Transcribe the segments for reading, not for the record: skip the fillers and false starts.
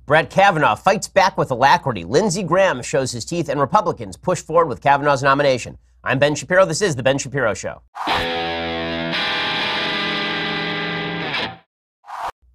Brett Kavanaugh fights back with alacrity. Lindsey Graham shows his teeth, and Republicans push forward with Kavanaugh's nomination. I'm Ben Shapiro. This is The Ben Shapiro Show.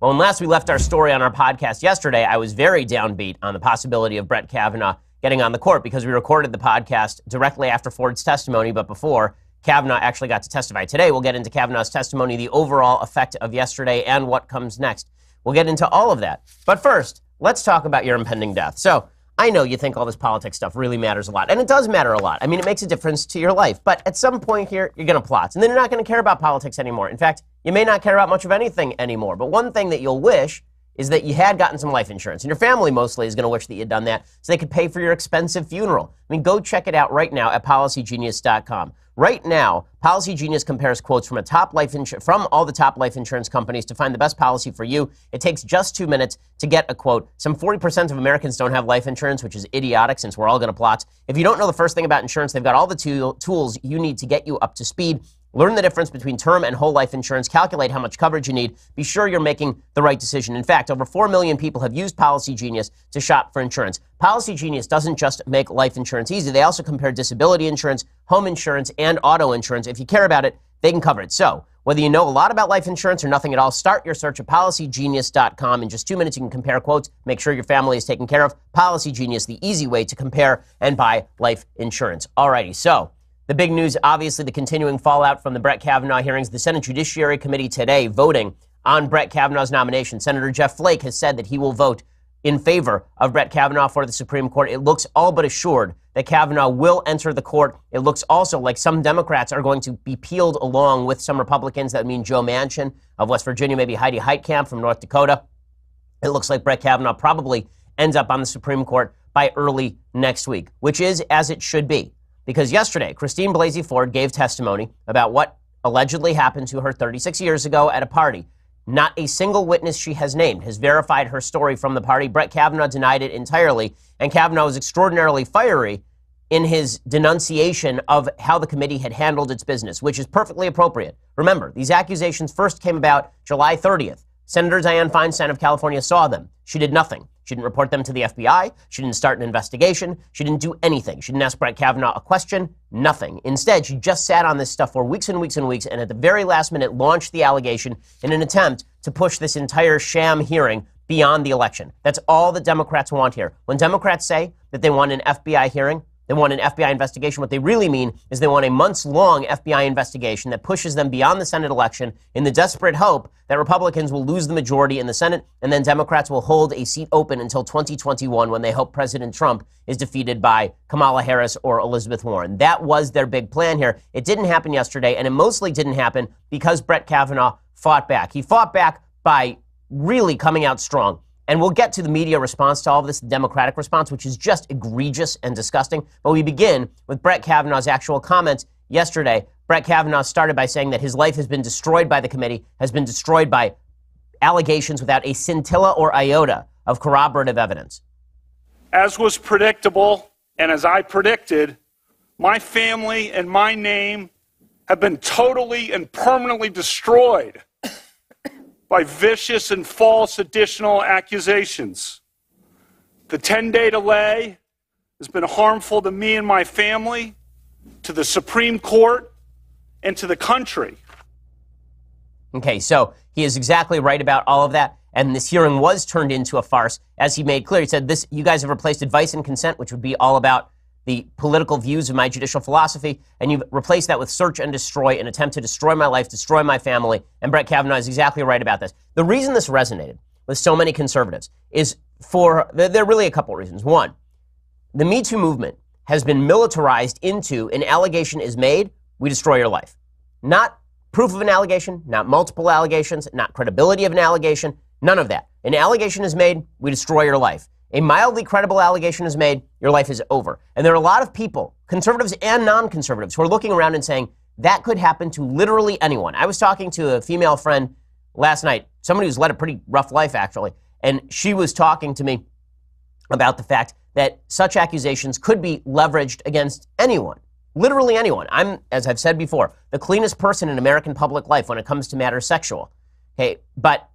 Well, when last we left our story on our podcast yesterday, I was very downbeat on the possibility of Brett Kavanaugh getting on the court because we recorded the podcast directly after Ford's testimony, but before Kavanaugh actually got to testify. Today, we'll get into Kavanaugh's testimony, the overall effect of yesterday, and what comes next. We'll get into all of that. But first, let's talk about your impending death. So I know you think all this politics stuff really matters a lot, and it does matter a lot. I mean, it makes a difference to your life. But at some point here, you're going to plot, and then you're not going to care about politics anymore. In fact, you may not care about much of anything anymore. But one thing that you'll wish is that you had gotten some life insurance. And your family mostly is going to wish that you'd done that so they could pay for your expensive funeral. I mean, go check it out right now at PolicyGenius.com. Right now, Policy Genius compares quotes from from all the top life insurance companies to find the best policy for you. It takes just 2 minutes to get a quote. Some 40% of Americans don't have life insurance, which is idiotic since we're all going to plot. If you don't know the first thing about insurance, they've got all the tools you need to get you up to speed. Learn the difference between term and whole life insurance. Calculate how much coverage you need. Be sure you're making the right decision. In fact, over 4 million people have used Policy Genius to shop for insurance. Policy Genius doesn't just make life insurance easy. They also compare disability insurance, home insurance, and auto insurance. If you care about it, they can cover it. So, whether you know a lot about life insurance or nothing at all, start your search at PolicyGenius.com. In just 2 minutes, you can compare quotes, make sure your family is taken care of. Policy Genius, the easy way to compare and buy life insurance. Alrighty, so the big news, obviously, the continuing fallout from the Brett Kavanaugh hearings. The Senate Judiciary Committee today voting on Brett Kavanaugh's nomination. Senator Jeff Flake has said that he will vote in favor of Brett Kavanaugh for the Supreme Court. It looks all but assured that Kavanaugh will enter the court. It looks also like some Democrats are going to be peeled along with some Republicans. That mean Joe Manchin of West Virginia, maybe Heidi Heitkamp from North Dakota. It looks like Brett Kavanaugh probably ends up on the Supreme Court by early next week, which is as it should be. Because yesterday, Christine Blasey Ford gave testimony about what allegedly happened to her 36 years ago at a party. Not a single witness she has named has verified her story from the party. Brett Kavanaugh denied it entirely, and Kavanaugh was extraordinarily fiery in his denunciation of how the committee had handled its business, which is perfectly appropriate. Remember, these accusations first came about July 30th. Senator Dianne Feinstein of California saw them. She did nothing. She didn't report them to the FBI. She didn't start an investigation. She didn't do anything. She didn't ask Brett Kavanaugh a question. Nothing. Instead, she just sat on this stuff for weeks and weeks and weeks, and at the very last minute launched the allegation in an attempt to push this entire sham hearing beyond the election. That's all the Democrats want here. When Democrats say that they want an FBI hearing, they want an FBI investigation, what they really mean is they want a months-long FBI investigation that pushes them beyond the Senate election in the desperate hope that Republicans will lose the majority in the Senate, and then Democrats will hold a seat open until 2021 when they hope President Trump is defeated by Kamala Harris or Elizabeth Warren. That was their big plan here. It didn't happen yesterday, and it mostly didn't happen because Brett Kavanaugh fought back. He fought back by really coming out strong. And we'll get to the media response to all of this, the Democratic response, which is just egregious and disgusting. But we begin with Brett Kavanaugh's actual comments yesterday. Brett Kavanaugh started by saying that his life has been destroyed by the committee, has been destroyed by allegations without a scintilla or iota of corroborative evidence. As was predictable, and as I predicted, my family and my name have been totally and permanently destroyed by vicious and false additional accusations. The 10-day delay has been harmful to me and my family, to the Supreme Court, and to the country. Okay, so he is exactly right about all of that. And this hearing was turned into a farce, as he made clear. He said, you guys have replaced advice and consent, which would be all about the political views of my judicial philosophy, and you've replaced that with search and destroy, an attempt to destroy my life, destroy my family. And Brett Kavanaugh is exactly right about this. The reason this resonated with so many conservatives is there are really a couple of reasons. One, the Me Too movement has been militarized into an allegation is made, we destroy your life. Not proof of an allegation, not multiple allegations, not credibility of an allegation, none of that. An allegation is made, we destroy your life. A mildly credible allegation is made, your life is over. And there are a lot of people, conservatives and non-conservatives, who are looking around and saying that could happen to literally anyone. I was talking to a female friend last night, somebody who's led a pretty rough life, actually, and she was talking to me about the fact that such accusations could be leveraged against anyone, literally anyone. I'm, as I've said before, the cleanest person in American public life when it comes to matters sexual. Okay, but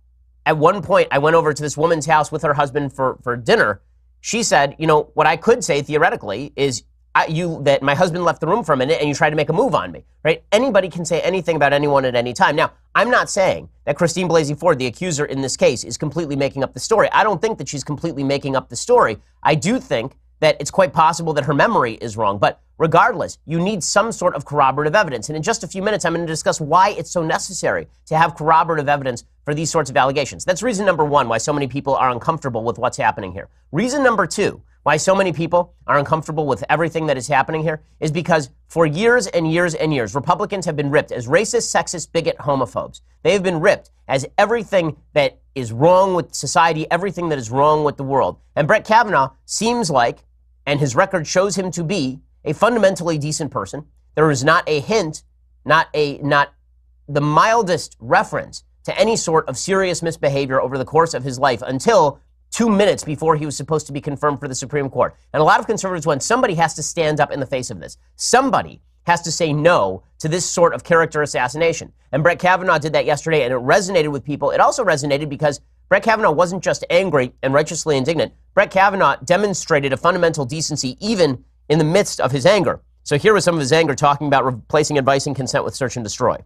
at one point, I went over to this woman's house with her husband for dinner. She said, you know, what I could say theoretically is that my husband left the room for a minute and you tried to make a move on me, right? Anybody can say anything about anyone at any time. Now, I'm not saying that Christine Blasey Ford, the accuser in this case, is completely making up the story. I don't think that she's completely making up the story. I do think that it's quite possible that her memory is wrong. But regardless, you need some sort of corroborative evidence. And in just a few minutes, I'm going to discuss why it's so necessary to have corroborative evidence for these sorts of allegations. That's reason number one, why so many people are uncomfortable with what's happening here. Reason number two, why so many people are uncomfortable with everything that is happening here is because for years and years and years, Republicans have been ripped as racist, sexist, bigot, homophobes. They have been ripped as everything that is wrong with society, everything that is wrong with the world. And Brett Kavanaugh seems like, and his record shows him to be, a fundamentally decent person. There is not a hint, not the mildest reference to any sort of serious misbehavior over the course of his life until 2 minutes before he was supposed to be confirmed for the Supreme Court. And a lot of conservatives went, somebody has to stand up in the face of this. Somebody has to say no to this sort of character assassination. And Brett Kavanaugh did that yesterday, and it resonated with people. It also resonated because Brett Kavanaugh wasn't just angry and righteously indignant. Brett Kavanaugh demonstrated a fundamental decency even in the midst of his anger. So here was some of his anger talking about replacing advice and consent with search and destroy.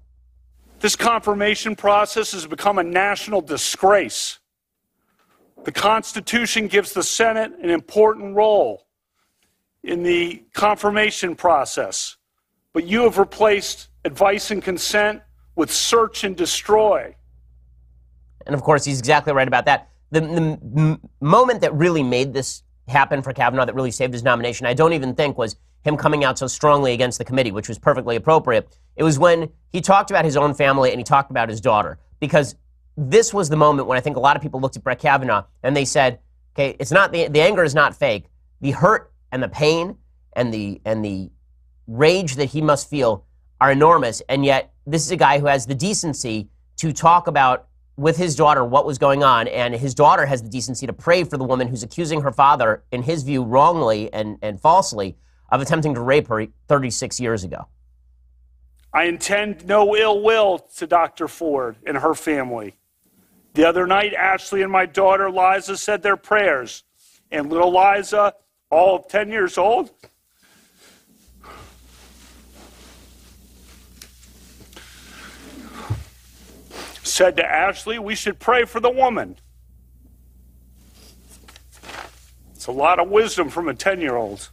This confirmation process has become a national disgrace. The Constitution gives the Senate an important role in the confirmation process, but you have replaced advice and consent with search and destroy. And of course, he's exactly right about that. The moment that really made this happen for Kavanaugh, that really saved his nomination, I don't even think was him coming out so strongly against the committee, which was perfectly appropriate. It was when he talked about his own family and he talked about his daughter, because this was the moment when I think a lot of people looked at Brett Kavanaugh and they said, okay, it's not the anger is not fake. The hurt and the pain and the rage that he must feel are enormous. And yet this is a guy who has the decency to talk about with his daughter what was going on. And his daughter has the decency to pray for the woman who's accusing her father, in his view, wrongly and falsely, of attempting to rape her 36 years ago. I intend no ill will to Dr. Ford and her family. The other night, Ashley and my daughter Liza said their prayers. And little Liza, all 10 years old, said to Ashley, we should pray for the woman. It's a lot of wisdom from a 10-year-old.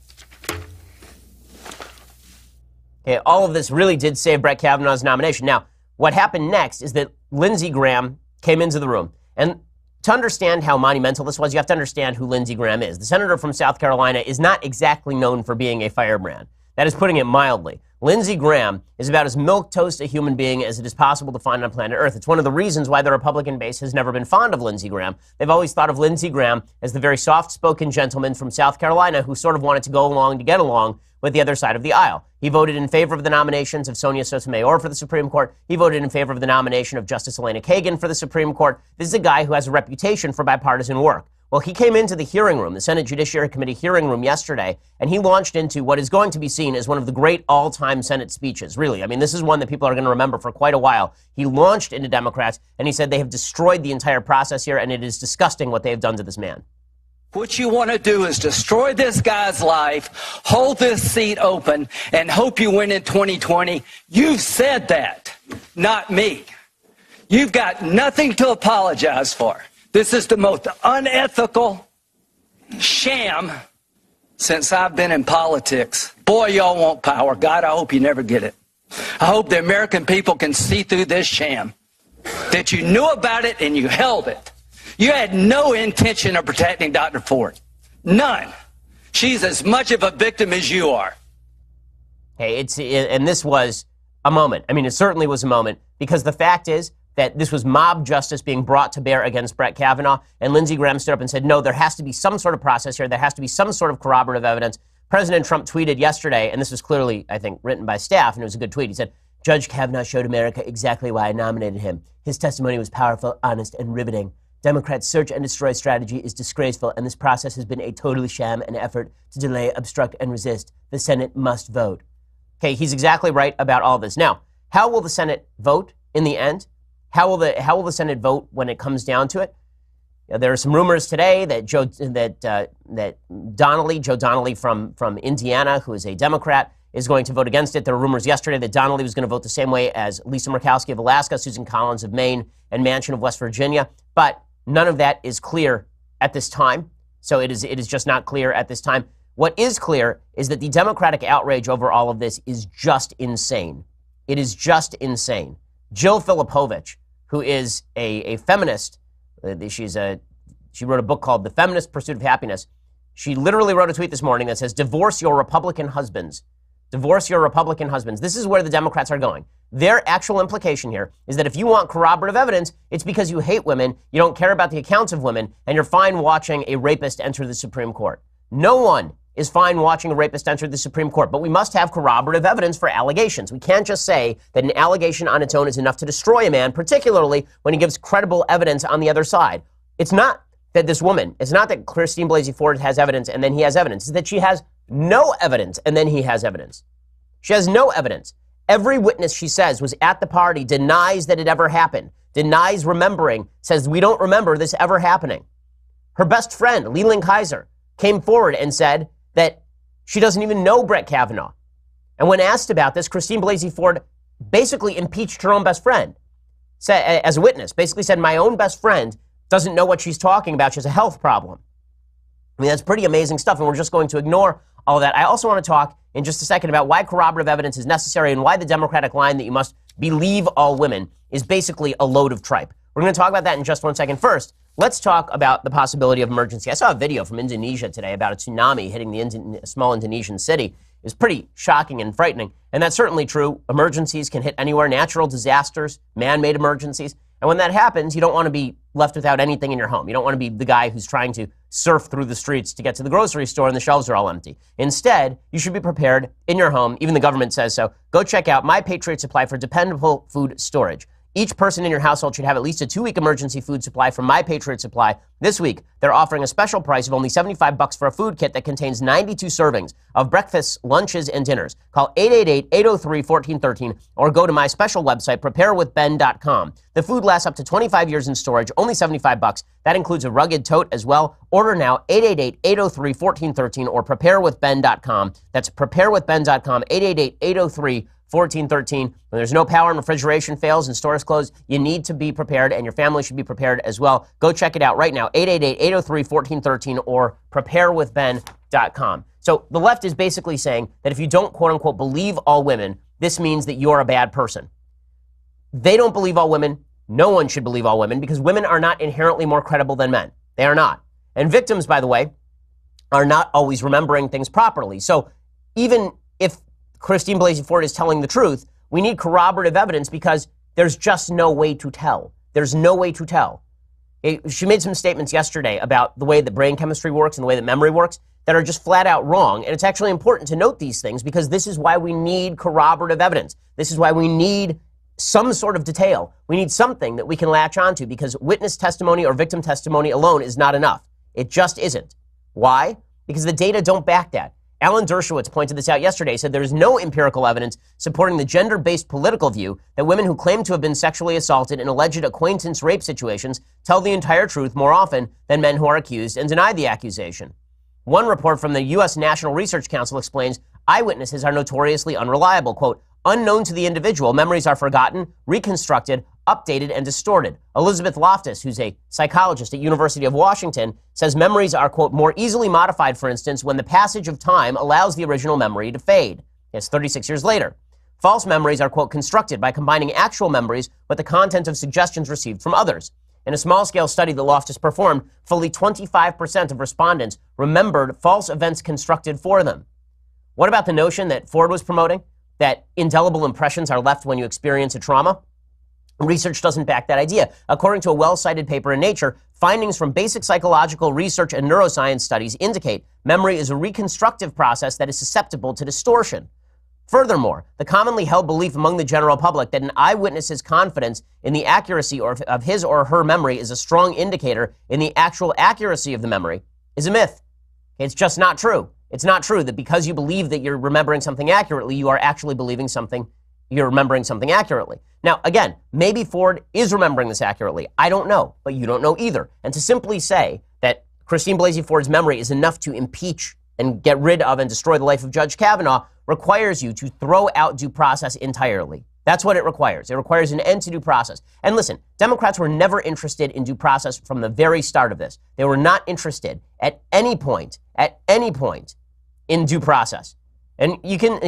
Okay, all of this really did save Brett Kavanaugh's nomination. Now, what happened next is that Lindsey Graham came into the room. And to understand how monumental this was, you have to understand who Lindsey Graham is. The senator from South Carolina is not exactly known for being a firebrand. That is putting it mildly. Lindsey Graham is about as milquetoast a human being as it is possible to find on planet Earth. It's one of the reasons why the Republican base has never been fond of Lindsey Graham. They've always thought of Lindsey Graham as the very soft-spoken gentleman from South Carolina who sort of wanted to go along to get along with the other side of the aisle. He voted in favor of the nominations of Sonia Sotomayor for the Supreme Court. He voted in favor of the nomination of Justice Elena Kagan for the Supreme Court. This is a guy who has a reputation for bipartisan work. Well, he came into the hearing room, the Senate Judiciary Committee hearing room yesterday, and he launched into what is going to be seen as one of the great all-time Senate speeches. Really, I mean, this is one that people are going to remember for quite a while. He launched into Democrats, and he said they have destroyed the entire process here, and it is disgusting what they have done to this man. What you want to do is destroy this guy's life, hold this seat open, and hope you win in 2020. You've said that, not me. You've got nothing to apologize for. This is the most unethical sham since I've been in politics. Boy, y'all want power. God, I hope you never get it. I hope the American people can see through this sham, that you knew about it and you held it. You had no intention of protecting Dr. Ford. None. She's as much of a victim as you are. Hey, and this was a moment. I mean, it certainly was a moment, because the fact is that this was mob justice being brought to bear against Brett Kavanaugh, and Lindsey Graham stood up and said, no, there has to be some sort of process here. There has to be some sort of corroborative evidence. President Trump tweeted yesterday, and this was clearly, I think, written by staff, and it was a good tweet. He said, Judge Kavanaugh showed America exactly why I nominated him. His testimony was powerful, honest, and riveting. Democrats' search and destroy strategy is disgraceful, and this process has been a totally sham and effort to delay, obstruct, and resist. The Senate must vote. Okay, he's exactly right about all this. Now, how will the Senate vote in the end? How will the Senate vote when it comes down to it? There are some rumors today that Joe Donnelly from Indiana, who is a Democrat, is going to vote against it. There were rumors yesterday that Donnelly was going to vote the same way as Lisa Murkowski of Alaska, Susan Collins of Maine, and Manchin of West Virginia. But none of that is clear at this time. So it is just not clear at this time. What is clear is that the Democratic outrage over all of this is just insane. It is just insane. Jill Filipovich, who is a feminist, she wrote a book called The Feminist Pursuit of Happiness. She literally wrote a tweet this morning that says, "Divorce your Republican husbands. Divorce your Republican husbands." This is where the Democrats are going. Their actual implication here is that if you want corroborative evidence, it's because you hate women, you don't care about the accounts of women, and you're fine watching a rapist enter the Supreme Court. No one is fine watching a rapist enter the Supreme Court, but we must have corroborative evidence for allegations. We can't just say that an allegation on its own is enough to destroy a man, particularly when he gives credible evidence on the other side. It's not that this woman, it's not that Christine Blasey Ford has evidence and then he has evidence. It's that she has no evidence and then he has evidence. She has no evidence. Every witness, she says, was at the party, denies that it ever happened, denies remembering, says we don't remember this ever happening. Her best friend, Leland Kaiser, came forward and said that she doesn't even know Brett Kavanaugh. And when asked about this, Christine Blasey Ford basically impeached her own best friend as a witness, basically said, my own best friend doesn't know what she's talking about. She has a health problem. I mean, that's pretty amazing stuff, and we're just going to ignore all of that. I also want to talk in just a second about why corroborative evidence is necessary and why the Democratic line that you must believe all women is basically a load of tripe. We're going to talk about that in just 1 second. First, let's talk about the possibility of emergency. I saw a video from Indonesia today about a tsunami hitting the small Indonesian city. It was pretty shocking and frightening, and that's certainly true. Emergencies can hit anywhere, natural disasters, man-made emergencies. And when that happens, you don't want to be left without anything in your home. You don't want to be the guy who's trying to surf through the streets to get to the grocery store and the shelves are all empty. Instead, you should be prepared in your home. Even the government says so. Go check out My Patriot Supply for dependable food storage. Each person in your household should have at least a 2-week emergency food supply from My Patriot Supply. This week, they're offering a special price of only $75 for a food kit that contains 92 servings of breakfasts, lunches, and dinners. Call 888-803-1413 or go to my special website, preparewithben.com. The food lasts up to 25 years in storage, only $75. That includes a rugged tote as well. Order now, 888-803-1413 or preparewithben.com. That's preparewithben.com, 888-803-1413. When there's no power and refrigeration fails and stores close, you need to be prepared, and your family should be prepared as well. Go check it out right now, 888-803-1413 or preparewithben.com. So the left is basically saying that if you don't, quote unquote, believe all women, this means that you're a bad person. They don't believe all women. No one should believe all women because women are not inherently more credible than men. They are not. And victims, by the way, are not always remembering things properly. So even if Christine Blasey Ford is telling the truth, we need corroborative evidence because there's just no way to tell. There's no way to tell. She made some statements yesterday about the way that brain chemistry works and the way that memory works that are just flat out wrong. And it's actually important to note these things because this is why we need corroborative evidence. This is why we need some sort of detail. We need something that we can latch onto because witness testimony or victim testimony alone is not enough. It just isn't. Why? Because the data don't back that. Alan Dershowitz pointed this out yesterday. He said there is no empirical evidence supporting the gender-based political view that women who claim to have been sexually assaulted in alleged acquaintance rape situations tell the entire truth more often than men who are accused and deny the accusation. One report from the U.S. National Research Council explains eyewitnesses are notoriously unreliable. Quote, unknown to the individual, memories are forgotten, reconstructed, updated, and distorted. Elizabeth Loftus, who's a psychologist at University of Washington, says memories are, quote, more easily modified, for instance, when the passage of time allows the original memory to fade. It's 36 years later. False memories are, quote, constructed by combining actual memories with the content of suggestions received from others. In a small-scale study that Loftus performed, fully 25% of respondents remembered false events constructed for them. What about the notion that Ford was promoting, that indelible impressions are left when you experience a trauma? Research doesn't back that idea. According to a well-cited paper in Nature, findings from basic psychological research and neuroscience studies indicate memory is a reconstructive process that is susceptible to distortion. Furthermore, the commonly held belief among the general public that an eyewitness's confidence in the accuracy of his or her memory is a strong indicator in the actual accuracy of the memory is a myth. It's just not true. It's not true that because you believe that you're remembering something accurately, you are actually believing something you're remembering something accurately. Now, again, maybe Ford is remembering this accurately. I don't know, but you don't know either. And to simply say that Christine Blasey Ford's memory is enough to impeach and get rid of and destroy the life of Judge Kavanaugh requires you to throw out due process entirely. That's what it requires. It requires an end to due process. And listen, Democrats were never interested in due process from the very start of this. They were not interested at any point in due process. And you can,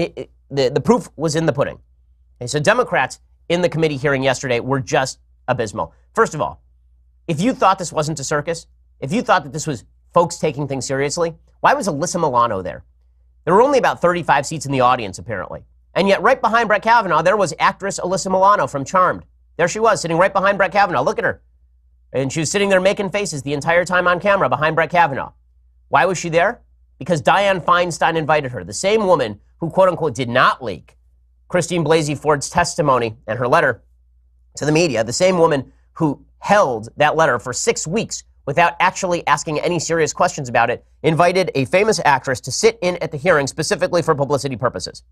the proof was in the pudding. Okay, so Democrats in the committee hearing yesterday were just abysmal. First of all, if you thought this wasn't a circus, if you thought that this was folks taking things seriously, why was Alyssa Milano there? There were only about 35 seats in the audience, apparently. And yet right behind Brett Kavanaugh, there was actress Alyssa Milano from Charmed. There she was, sitting right behind Brett Kavanaugh. Look at her. And she was sitting there making faces the entire time on camera behind Brett Kavanaugh. Why was she there? Because Dianne Feinstein invited her, the same woman who, quote unquote, did not leak Christine Blasey Ford's testimony and her letter to the media, the same woman who held that letter for 6 weeks without actually asking any serious questions about it, invited a famous actress to sit in at the hearing specifically for publicity purposes.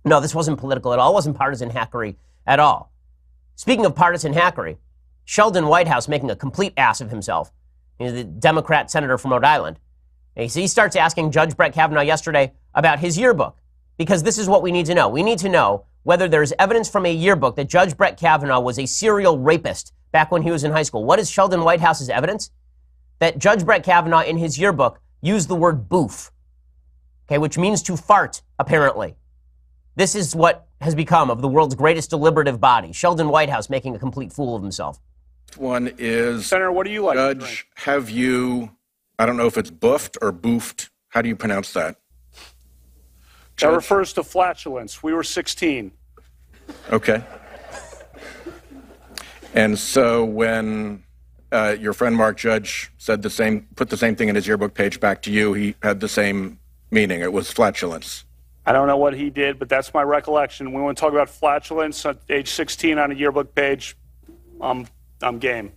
No, this wasn't political at all. It wasn't partisan hackery at all. Speaking of partisan hackery, Sheldon Whitehouse making a complete ass of himself, the Democrat senator from Rhode Island. He starts asking Judge Brett Kavanaugh yesterday about his yearbook, because this is what we need to know. We need to know whether there's evidence from a yearbook that Judge Brett Kavanaugh was a serial rapist back when he was in high school. What is Sheldon Whitehouse's evidence? That Judge Brett Kavanaugh in his yearbook used the word boof, okay, which means to fart, apparently. This is what has become of the world's greatest deliberative body. Sheldon Whitehouse making a complete fool of himself. One is, Senator, what do you like? Judge, have you, I don't know if it's boofed or boofed. How do you pronounce that? That refers to flatulence. We were 16. Okay. And so when your friend Mark Judge said put the same thing in his yearbook page back to you, he had the same meaning. It was flatulence. I don't know what he did, but that's my recollection. We want to talk about flatulence at age 16 on a yearbook page. I'm game.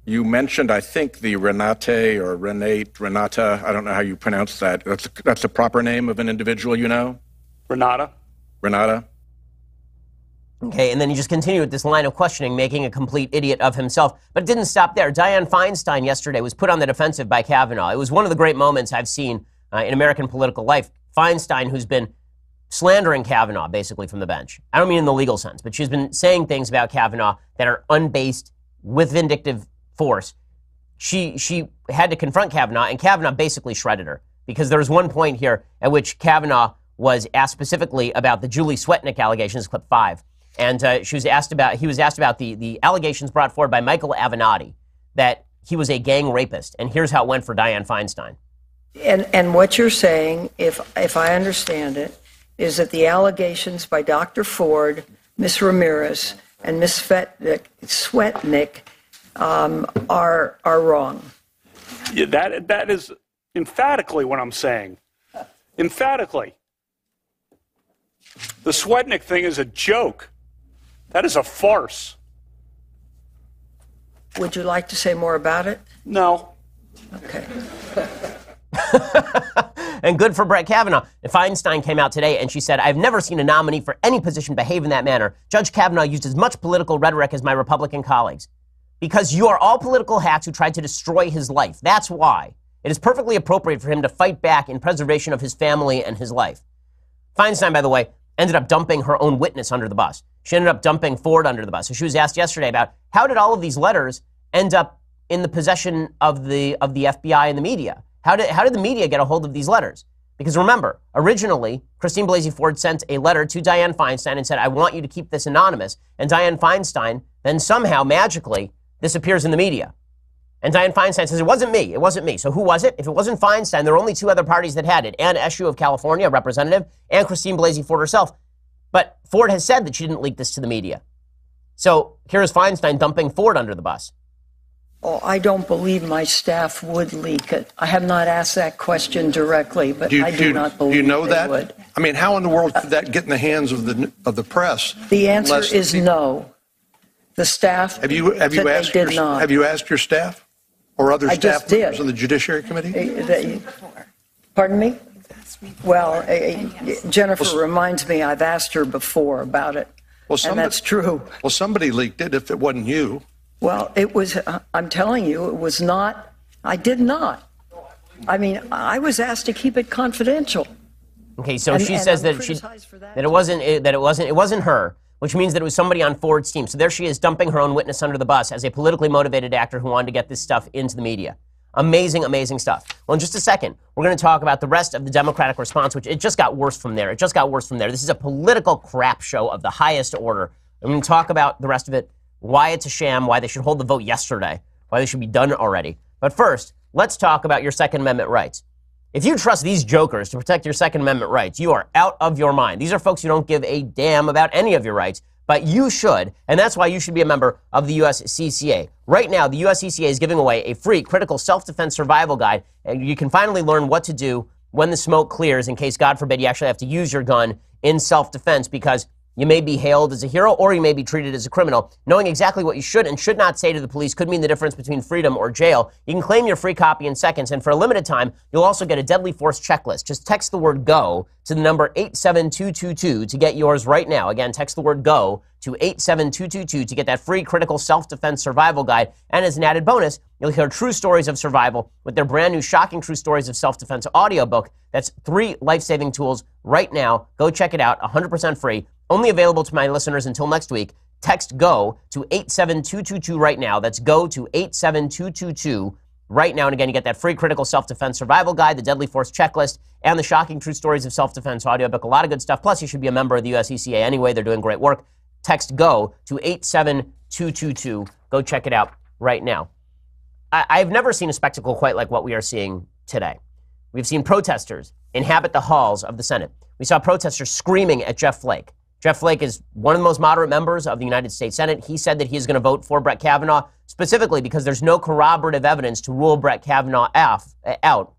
You mentioned, I think, the Renata, I don't know how you pronounce that. That's the proper name of an individual, you know? Renata. Okay, and then he just continued with this line of questioning, making a complete idiot of himself. But it didn't stop there. Dianne Feinstein yesterday was put on the defensive by Kavanaugh. It was one of the great moments I've seen in American political life. Feinstein, who's been slandering Kavanaugh, basically, from the bench. I don't mean in the legal sense, but she's been saying things about Kavanaugh that are unbased with vindictive force. She had to confront Kavanaugh, and Kavanaugh basically shredded her, because there was one point here at which Kavanaugh was asked specifically about the Julie Swetnick allegations, clip 5. And he was asked about the allegations brought forward by Michael Avenatti that he was a gang rapist. And here's how it went for Dianne Feinstein. And what you're saying, if I understand it, is that the allegations by Dr. Ford, Ms. Ramirez, and Ms. Swetnick are wrong. Yeah, that is emphatically what I'm saying. Emphatically. The Swetnick thing is a joke. That is a farce. Would you like to say more about it? No. Okay. And good for Brett Kavanaugh. Feinstein came out today and she said, "I've never seen a nominee for any position behave in that manner. Judge Kavanaugh used as much political rhetoric as my Republican colleagues. Because you are all political hacks who tried to destroy his life. That's why. It is perfectly appropriate for him to fight back in preservation of his family and his life." Feinstein, by the way, ended up dumping her own witness under the bus. She ended up dumping Ford under the bus. So she was asked yesterday about how did all of these letters end up in the possession of the FBI and the media? How did the media get a hold of these letters? Because remember, originally, Christine Blasey Ford sent a letter to Dianne Feinstein and said, "I want you to keep this anonymous." And Dianne Feinstein then somehow, magically, disappears in the media. And Dianne Feinstein says, "It wasn't me. It wasn't me." So who was it? If it wasn't Feinstein, there were only two other parties that had it. Ann Eshoo of California, a representative, and Christine Blasey Ford herself. But Ford has said that she didn't leak this to the media. So here's Feinstein dumping Ford under the bus. Oh, I don't believe my staff would leak it. I have not asked that question directly, but I do not believe do you know they that? would. I mean, how in the world could that get in the hands of the press? The answer is no. The staff Have you asked your staff or other I staff just did. members of the Judiciary Committee? Pardon me? Well, Jennifer reminds me I've asked her before about it, and that's true. Well, somebody leaked it if it wasn't you. Well, it was, I'm telling you, it was not, I did not. I mean, I was asked to keep it confidential. Okay, so she says that it wasn't her, which means that it was somebody on Ford's team. So there she is, dumping her own witness under the bus as a politically motivated actor who wanted to get this stuff into the media. Amazing, amazing stuff. Well, in just a second, we're going to talk about the rest of the Democratic response, which it just got worse from there. It just got worse from there. This is a political crap show of the highest order. I'm going to talk about the rest of it, why it's a sham, why they should hold the vote yesterday, why they should be done already. But first, let's talk about your Second Amendment rights. If you trust these jokers to protect your Second Amendment rights, you are out of your mind. These are folks who don't give a damn about any of your rights, but you should, and that's why you should be a member of the USCCA. Right now, the USCCA is giving away a free critical self-defense survival guide, and you can finally learn what to do when the smoke clears in case, God forbid, you actually have to use your gun in self-defense, because you may be hailed as a hero or you may be treated as a criminal. Knowing exactly what you should and should not say to the police could mean the difference between freedom or jail. You can claim your free copy in seconds, and for a limited time, you'll also get a deadly force checklist. Just text the word GO to the number 87222 to get yours right now. Again, text the word GO to 87222 to get that free critical self-defense survival guide. And as an added bonus, you'll hear true stories of survival with their brand new Shocking True Stories of Self-Defense audiobook. That's 3 life-saving tools right now. Go check it out, 100% free. Only available to my listeners until next week. Text GO to 87222 right now. That's GO to 87222 right now. And again, you get that free critical self-defense survival guide, the deadly force checklist, and the Shocking True Stories of Self-Defense audiobook. A lot of good stuff. Plus, you should be a member of the USCCA anyway. They're doing great work. Text GO to 87222. Go check it out right now. I've never seen a spectacle quite like what we are seeing today. We've seen protesters inhabit the halls of the Senate. We saw protesters screaming at Jeff Flake. Jeff Flake is one of the most moderate members of the United States Senate. He said that he is going to vote for Brett Kavanaugh specifically because there's no corroborative evidence to rule Brett Kavanaugh out.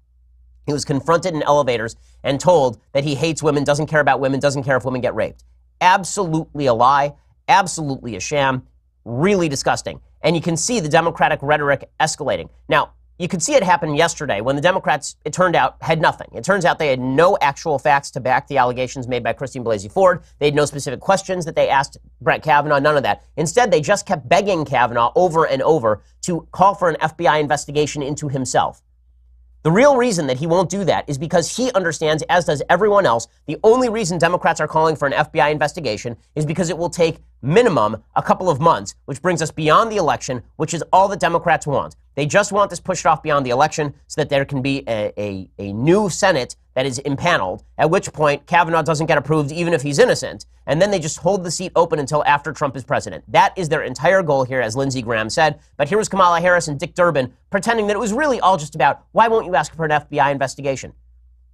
He was confronted in elevators and told that he hates women, doesn't care about women, doesn't care if women get raped. Absolutely a lie, absolutely a sham, really disgusting. And you can see the Democratic rhetoric escalating. Now, you could see it happen yesterday when the Democrats, it turned out, had nothing. It turns out they had no actual facts to back the allegations made by Christine Blasey Ford. They had no specific questions that they asked Brett Kavanaugh, none of that. Instead, they just kept begging Kavanaugh over and over to call for an FBI investigation into himself. The real reason that he won't do that is because he understands, as does everyone else, the only reason Democrats are calling for an FBI investigation is because it will take minimum a couple of months, which brings us beyond the election, which is all that Democrats want. They just want this pushed off beyond the election so that there can be a new Senate that is impaneled, at which point Kavanaugh doesn't get approved even if he's innocent, and then they just hold the seat open until after Trump is president. That is their entire goal here, as Lindsey Graham said. But here was Kamala Harris and Dick Durbin pretending that it was really all just about, why won't you ask for an FBI investigation?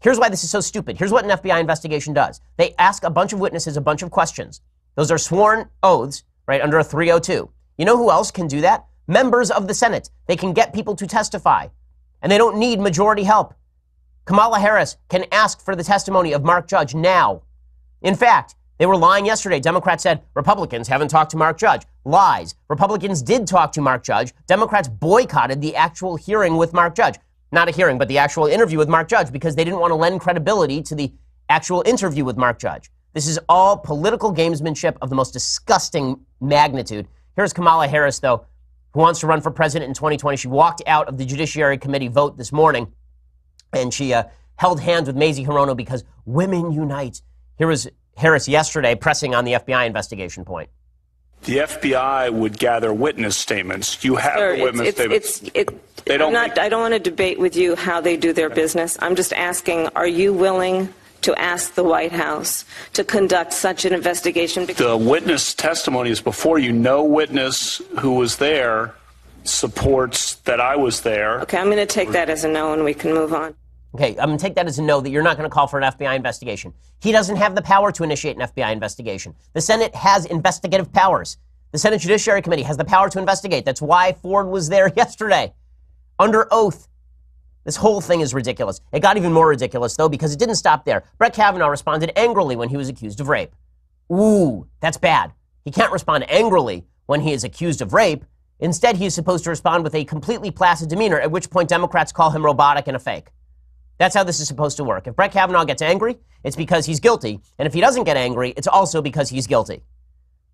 Here's why this is so stupid. Here's what an FBI investigation does. They ask a bunch of witnesses a bunch of questions. Those are sworn oaths, right, under a 302. You know who else can do that? Members of the Senate. They can get people to testify, and they don't need majority help. Kamala Harris can ask for the testimony of Mark Judge now. In fact, they were lying yesterday. Democrats said Republicans haven't talked to Mark Judge. Lies. Republicans did talk to Mark Judge. Democrats boycotted the actual hearing with Mark Judge. Not a hearing, but the actual interview with Mark Judge, because they didn't want to lend credibility to the actual interview with Mark Judge. This is all political gamesmanship of the most disgusting magnitude. Here's Kamala Harris, though, who wants to run for president in 2020. She walked out of the Judiciary Committee vote this morning, and she held hands with Mazie Hirono because women unite. Here was Harris yesterday pressing on the FBI investigation point. The FBI would gather witness statements. You have the witness statements. I don't want to debate with you how they do their business. I'm just asking, are you willing to ask the White House to conduct such an investigation? The witness testimony is before you. No witness who was there supports that I was there. Okay, I'm going to take that as a no, and we can move on. Okay, I'm going to take that as a no, that you're not going to call for an FBI investigation. He doesn't have the power to initiate an FBI investigation. The Senate has investigative powers. The Senate Judiciary Committee has the power to investigate. That's why Ford was there yesterday, under oath. This whole thing is ridiculous. It got even more ridiculous, though, because it didn't stop there. Brett Kavanaugh responded angrily when he was accused of rape. Ooh, that's bad. He can't respond angrily when he is accused of rape. Instead, he is supposed to respond with a completely placid demeanor, at which point Democrats call him robotic and a fake. That's how this is supposed to work. If Brett Kavanaugh gets angry, it's because he's guilty. And if he doesn't get angry, it's also because he's guilty.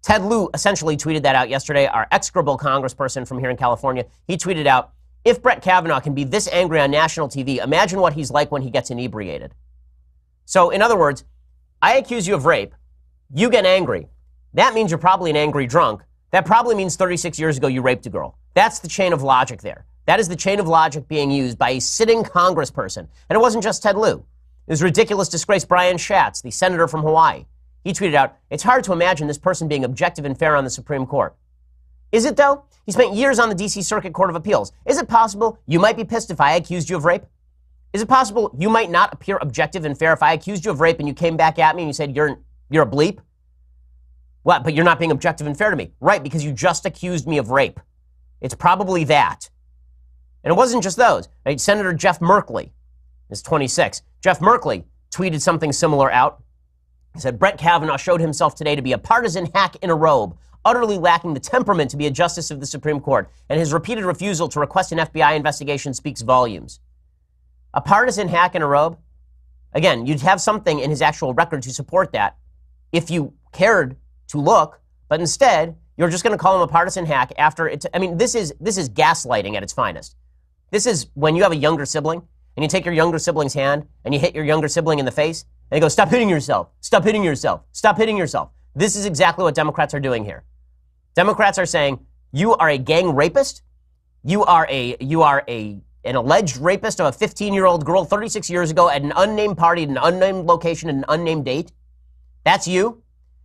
Ted Lieu essentially tweeted that out yesterday, our execrable congressperson from here in California. He tweeted out, if Brett Kavanaugh can be this angry on national TV, imagine what he's like when he gets inebriated. So, in other words, I accuse you of rape. You get angry. That means you're probably an angry drunk. That probably means 36 years ago you raped a girl. That's the chain of logic there. That is the chain of logic being used by a sitting congressperson. And it wasn't just Ted Lieu. It was ridiculous disgrace Brian Schatz, the senator from Hawaii. He tweeted out, it's hard to imagine this person being objective and fair on the Supreme Court. Is it, though? He spent years on the D.C. Circuit Court of Appeals. Is it possible you might be pissed if I accused you of rape? Is it possible you might not appear objective and fair if I accused you of rape and you came back at me and you said, you're a bleep? What, but you're not being objective and fair to me. Right, because you just accused me of rape. It's probably that. And it wasn't just those. Right? Senator Jeff Merkley is 26. Jeff Merkley tweeted something similar out. He said, Brett Kavanaugh showed himself today to be a partisan hack in a robe, utterly lacking the temperament to be a justice of the Supreme Court, and his repeated refusal to request an FBI investigation speaks volumes. A partisan hack in a robe? Again, you'd have something in his actual record to support that if you cared to look, but instead, you're just going to call him a partisan hack after it. I mean, this is gaslighting at its finest. This is when you have a younger sibling, and you take your younger sibling's hand, and you hit your younger sibling in the face, and you go, stop hitting yourself, stop hitting yourself, stop hitting yourself. This is exactly what Democrats are doing here. Democrats are saying, you are a gang rapist, you are an alleged rapist of a 15-year-old girl 36 years ago at an unnamed party, at an unnamed location, at an unnamed date. That's you.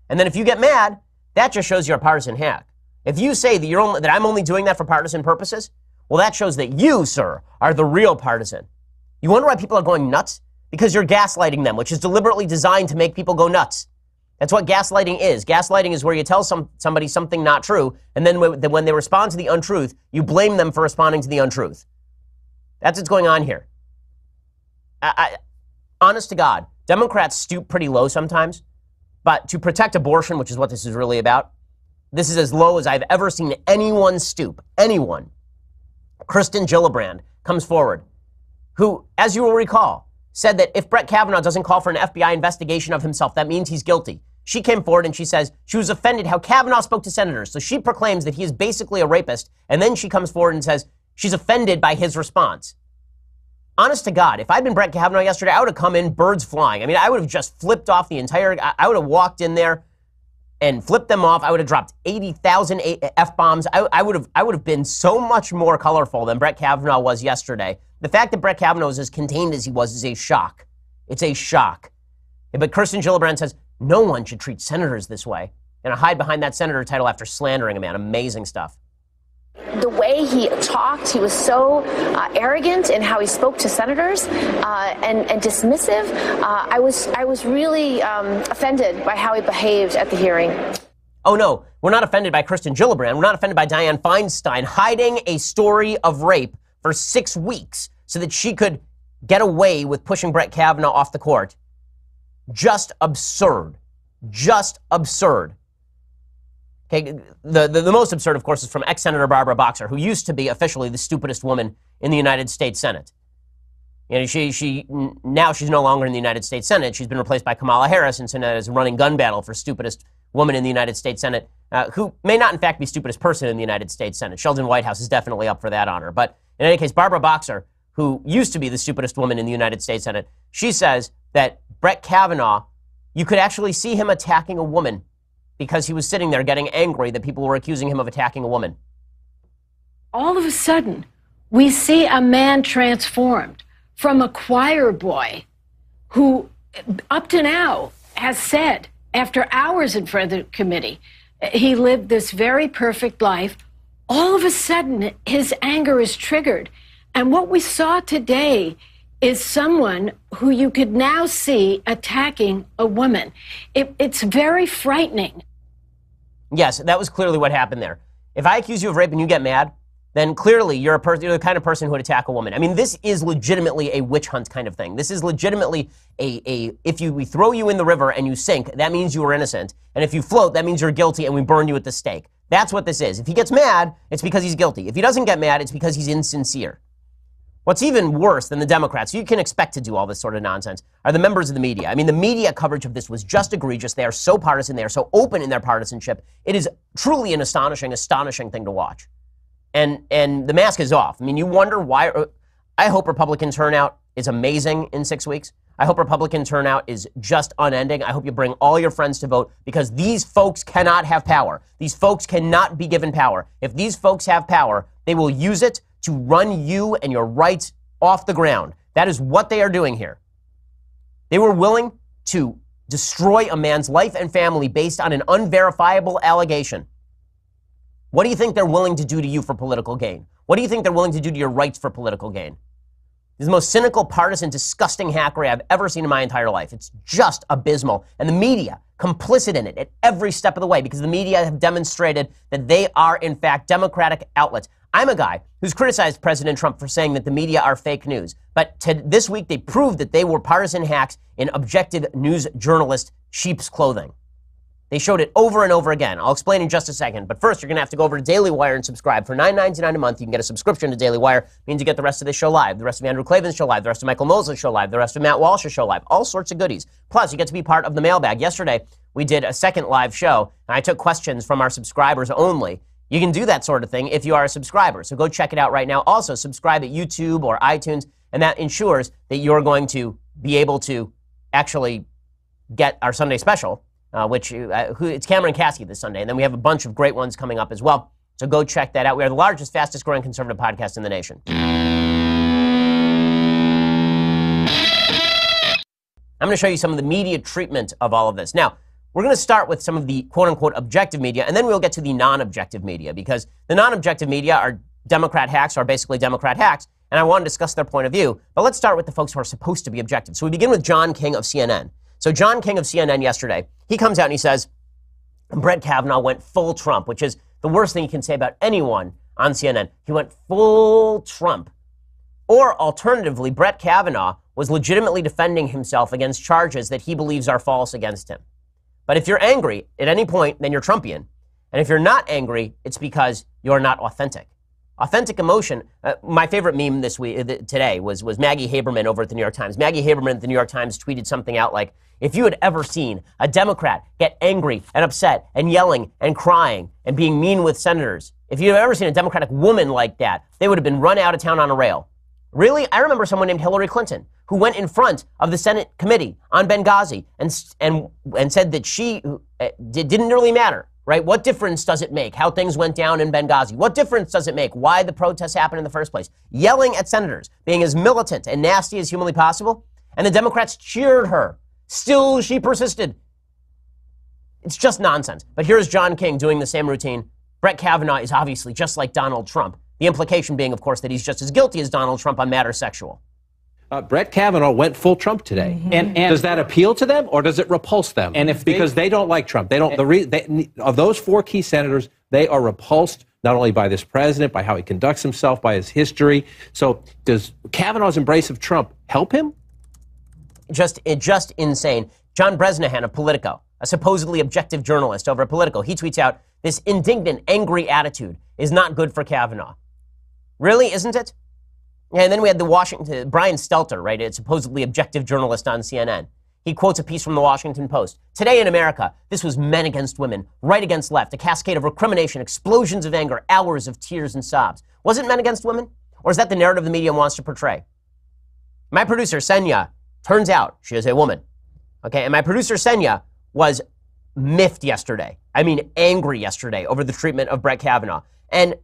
And then if you get mad, that just shows you're a partisan hack. If you say that I'm only doing that for partisan purposes, well, that shows that you, sir, are the real partisan. You wonder why people are going nuts? Because you're gaslighting them, which is deliberately designed to make people go nuts. That's what gaslighting is. Gaslighting is where you tell somebody something not true, and then when they respond to the untruth, you blame them for responding to the untruth. That's what's going on here. Honest to God, Democrats stoop pretty low sometimes, but to protect abortion, which is what this is really about, this is as low as I've ever seen anyone stoop. Anyone. Kristen Gillibrand comes forward, who, as you will recall, said that if Brett Kavanaugh doesn't call for an FBI investigation of himself, that means he's guilty. She came forward and she says she was offended how Kavanaugh spoke to senators. So she proclaims that he is basically a rapist. And then she comes forward and says she's offended by his response. Honest to God, if I'd been Brett Kavanaugh yesterday, I would have come in birds flying. I mean, I would have just flipped off I would have walked in there and flipped them off. I would have dropped 80,000 F-bombs. I would have been so much more colorful than Brett Kavanaugh was yesterday. The fact that Brett Kavanaugh was as contained as he was is a shock. It's a shock. But Kirsten Gillibrand says no one should treat senators this way. And I hide behind that senator title after slandering a man. Amazing stuff. The way he talked, he was so arrogant in how he spoke to senators and dismissive. I was really offended by how he behaved at the hearing. Oh, no, we're not offended by Kirsten Gillibrand. We're not offended by Dianne Feinstein hiding a story of rape for 6 weeks so that she could get away with pushing Brett Kavanaugh off the court. Just absurd. Just absurd. Okay, the most absurd, of course, is from ex-Senator Barbara Boxer, who used to be officially the stupidest woman in the United States Senate. You know, now she's no longer in the United States Senate. She's been replaced by Kamala Harris, and so now there's a running gun battle for stupidest woman in the United States Senate, who may not, in fact, be stupidest person in the United States Senate. Sheldon Whitehouse is definitely up for that honor. But in any case, Barbara Boxer, who used to be the stupidest woman in the United States Senate, she says that Brett Kavanaugh, you could actually see him attacking a woman because he was sitting there getting angry that people were accusing him of attacking a woman. All of a sudden, we see a man transformed from a choir boy who, up to now, has said, after hours in front of the committee, he lived this very perfect life. All of a sudden, his anger is triggered. And what we saw today is someone who you could now see attacking a woman. It's very frightening. Yes, that was clearly what happened there. If I accuse you of rape and you get mad, then clearly you're the kind of person who would attack a woman. I mean, this is legitimately a witch hunt kind of thing. This is legitimately if we throw you in the river and you sink, that means you were innocent. And if you float, that means you're guilty and we burn you at the stake. That's what this is. If he gets mad, it's because he's guilty. If he doesn't get mad, it's because he's insincere. What's even worse than the Democrats, you can expect to do all this sort of nonsense, are the members of the media. I mean, the media coverage of this was just egregious. They are so partisan. They are so open in their partisanship. It is truly an astonishing thing to watch. And the mask is off. I mean, you wonder why. I hope Republican turnout is amazing in 6 weeks. I hope Republican turnout is just unending. I hope you bring all your friends to vote, because these folks cannot have power. These folks cannot be given power. If these folks have power, they will use it to run you and your rights off the ground. That is what they are doing here. They were willing to destroy a man's life and family based on an unverifiable allegation. What do you think they're willing to do to you for political gain? What do you think they're willing to do to your rights for political gain? It's the most cynical, partisan, disgusting hackery I've ever seen in my entire life. It's just abysmal. And the media, complicit in it at every step of the way, because the media have demonstrated that they are, in fact, Democratic outlets. I'm a guy who's criticized President Trump for saying that the media are fake news. But this week, they proved that they were partisan hacks in objective news journalist sheep's clothing. They showed it over and over again. I'll explain in just a second. But first, you're going to have to go over to Daily Wire and subscribe. For $9.99 a month, you can get a subscription to Daily Wire. It means you get the rest of this show live, the rest of Andrew Klavan's show live, the rest of Michael Mosley's show live, the rest of Matt Walsh's show live, all sorts of goodies. Plus, you get to be part of the mailbag. Yesterday, we did a second live show, and I took questions from our subscribers only. You can do that sort of thing if you are a subscriber. So go check it out right now. Also, subscribe at YouTube or iTunes, and that ensures that you're going to be able to actually get our Sunday special, it's Cameron Caskey this Sunday. And then we have a bunch of great ones coming up as well. So go check that out. We are the largest, fastest growing conservative podcast in the nation. I'm going to show you some of the media treatment of all of this. Now, we're going to start with some of the quote-unquote objective media, and then we'll get to the non-objective media, because the non-objective media are Democrat hacks, are basically Democrat hacks, and I want to discuss their point of view. But let's start with the folks who are supposed to be objective. So we begin with John King of CNN. So John King of CNN yesterday, he comes out and he says, Brett Kavanaugh went full Trump, which is the worst thing you can say about anyone on CNN. He went full Trump. Or alternatively, Brett Kavanaugh was legitimately defending himself against charges that he believes are false against him. But if you're angry at any point, then you're Trumpian. And if you're not angry, it's because you're not authentic. Authentic emotion. My favorite meme this week, today, was Maggie Haberman over at the New York Times. Maggie Haberman at the New York Times tweeted something out like, if you had ever seen a Democrat get angry and upset and yelling and crying and being mean with senators, if you've ever seen a Democratic woman like that, they would have been run out of town on a rail. Really? I remember someone named Hillary Clinton who went in front of the Senate committee on Benghazi and said that it didn't really matter, right? What difference does it make how things went down in Benghazi? What difference does it make why the protests happened in the first place? Yelling at senators, being as militant and nasty as humanly possible, and the Democrats cheered her. Still, she persisted. It's just nonsense. But here's John King doing the same routine. Brett Kavanaugh is obviously just like Donald Trump. The implication being, of course, that he's just as guilty as Donald Trump on matters sexual. Brett Kavanaugh went full Trump today. Mm-hmm. And does that appeal to them or does it repulse them? And because they don't like Trump, of those four key senators, they are repulsed not only by this president, by how he conducts himself, by his history. So does Kavanaugh's embrace of Trump help him? Just insane. John Bresnahan of Politico, a supposedly objective journalist over at Politico, he tweets out, this indignant, angry attitude is not good for Kavanaugh. Really, isn't it? And then we had Brian Stelter, right, a supposedly objective journalist on CNN. He quotes a piece from the Washington Post. Today in America, this was men against women, right against left, a cascade of recrimination, explosions of anger, hours of tears and sobs. Was it men against women? Or is that the narrative the media wants to portray? My producer, Senya, turns out she is a woman. Okay, and my producer, Senya, was miffed yesterday. I mean, angry yesterday over the treatment of Brett Kavanaugh. And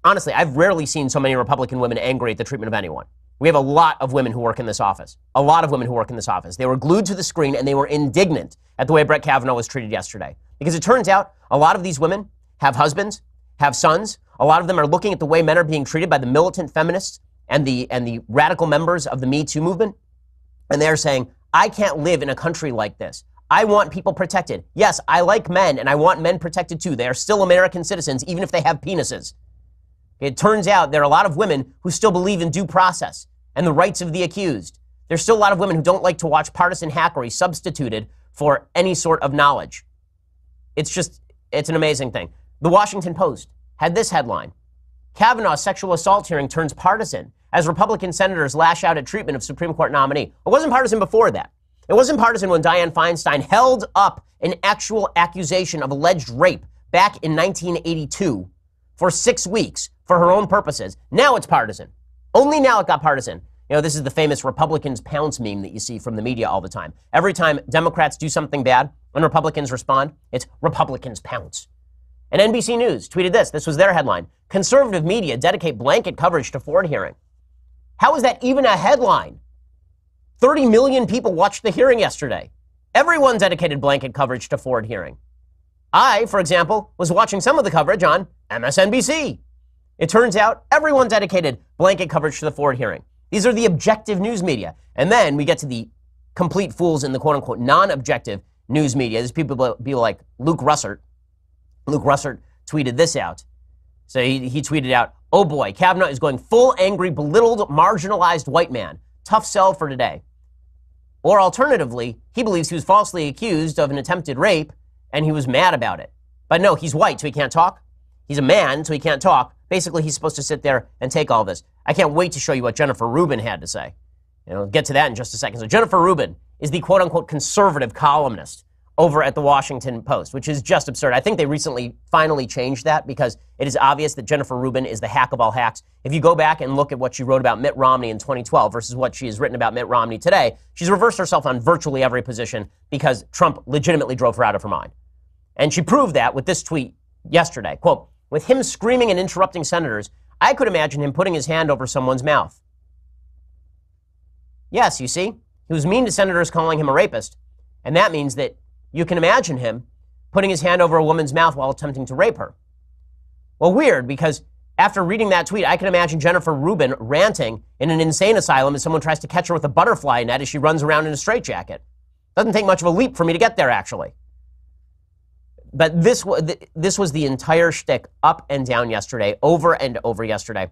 honestly, I've rarely seen so many Republican women angry at the treatment of anyone. We have a lot of women who work in this office. A lot of women who work in this office. They were glued to the screen and they were indignant at the way Brett Kavanaugh was treated yesterday. Because it turns out a lot of these women have husbands, have sons. A lot of them are looking at the way men are being treated by the militant feminists and the radical members of the Me Too movement. And they're saying, I can't live in a country like this. I want people protected. Yes, I like men and I want men protected too. They are still American citizens, even if they have penises. It turns out there are a lot of women who still believe in due process and the rights of the accused. There's still a lot of women who don't like to watch partisan hackery substituted for any sort of knowledge. It's an amazing thing. The Washington Post had this headline. Kavanaugh's sexual assault hearing turns partisan as Republican senators lash out at treatment of Supreme Court nominee. It wasn't partisan before that. It wasn't partisan when Dianne Feinstein held up an actual accusation of alleged rape back in 1982 for 6 weeks for her own purposes. Now it's partisan. Only now it got partisan. You know, this is the famous Republicans pounce meme that you see from the media all the time. Every time Democrats do something bad and Republicans respond, it's Republicans pounce. And NBC News tweeted this. This was their headline. Conservative media dedicate blanket coverage to Ford hearing. How is that even a headline? 30 million people watched the hearing yesterday. Everyone dedicated blanket coverage to Ford hearing. I, for example, was watching some of the coverage on MSNBC. It turns out everyone dedicated blanket coverage to the Ford hearing. These are the objective news media. And then we get to the complete fools in the quote-unquote non-objective news media. There's people like Luke Russert. Luke Russert tweeted this out. So he tweeted out, "Oh boy, Kavanaugh is going full angry, belittled, marginalized white man. Tough sell for today." Or alternatively, he believes he was falsely accused of an attempted rape and he was mad about it. But no, he's white, so he can't talk. He's a man, so he can't talk. Basically, he's supposed to sit there and take all this. I can't wait to show you what Jennifer Rubin had to say. We'll get to that in just a second. So Jennifer Rubin is the quote-unquote conservative columnist over at the Washington Post, which is just absurd. I think they recently finally changed that because it is obvious that Jennifer Rubin is the hack of all hacks. If you go back and look at what she wrote about Mitt Romney in 2012 versus what she has written about Mitt Romney today, she's reversed herself on virtually every position because Trump legitimately drove her out of her mind. And she proved that with this tweet yesterday. Quote, "With him screaming and interrupting senators, I could imagine him putting his hand over someone's mouth." Yes, you see, he was mean to senators, calling him a rapist. And that means that you can imagine him putting his hand over a woman's mouth while attempting to rape her. Well, weird, because after reading that tweet, I can imagine Jennifer Rubin ranting in an insane asylum as someone tries to catch her with a butterfly net as she runs around in a straitjacket. Doesn't take much of a leap for me to get there, actually. But this was the entire shtick up and down yesterday, over and over yesterday.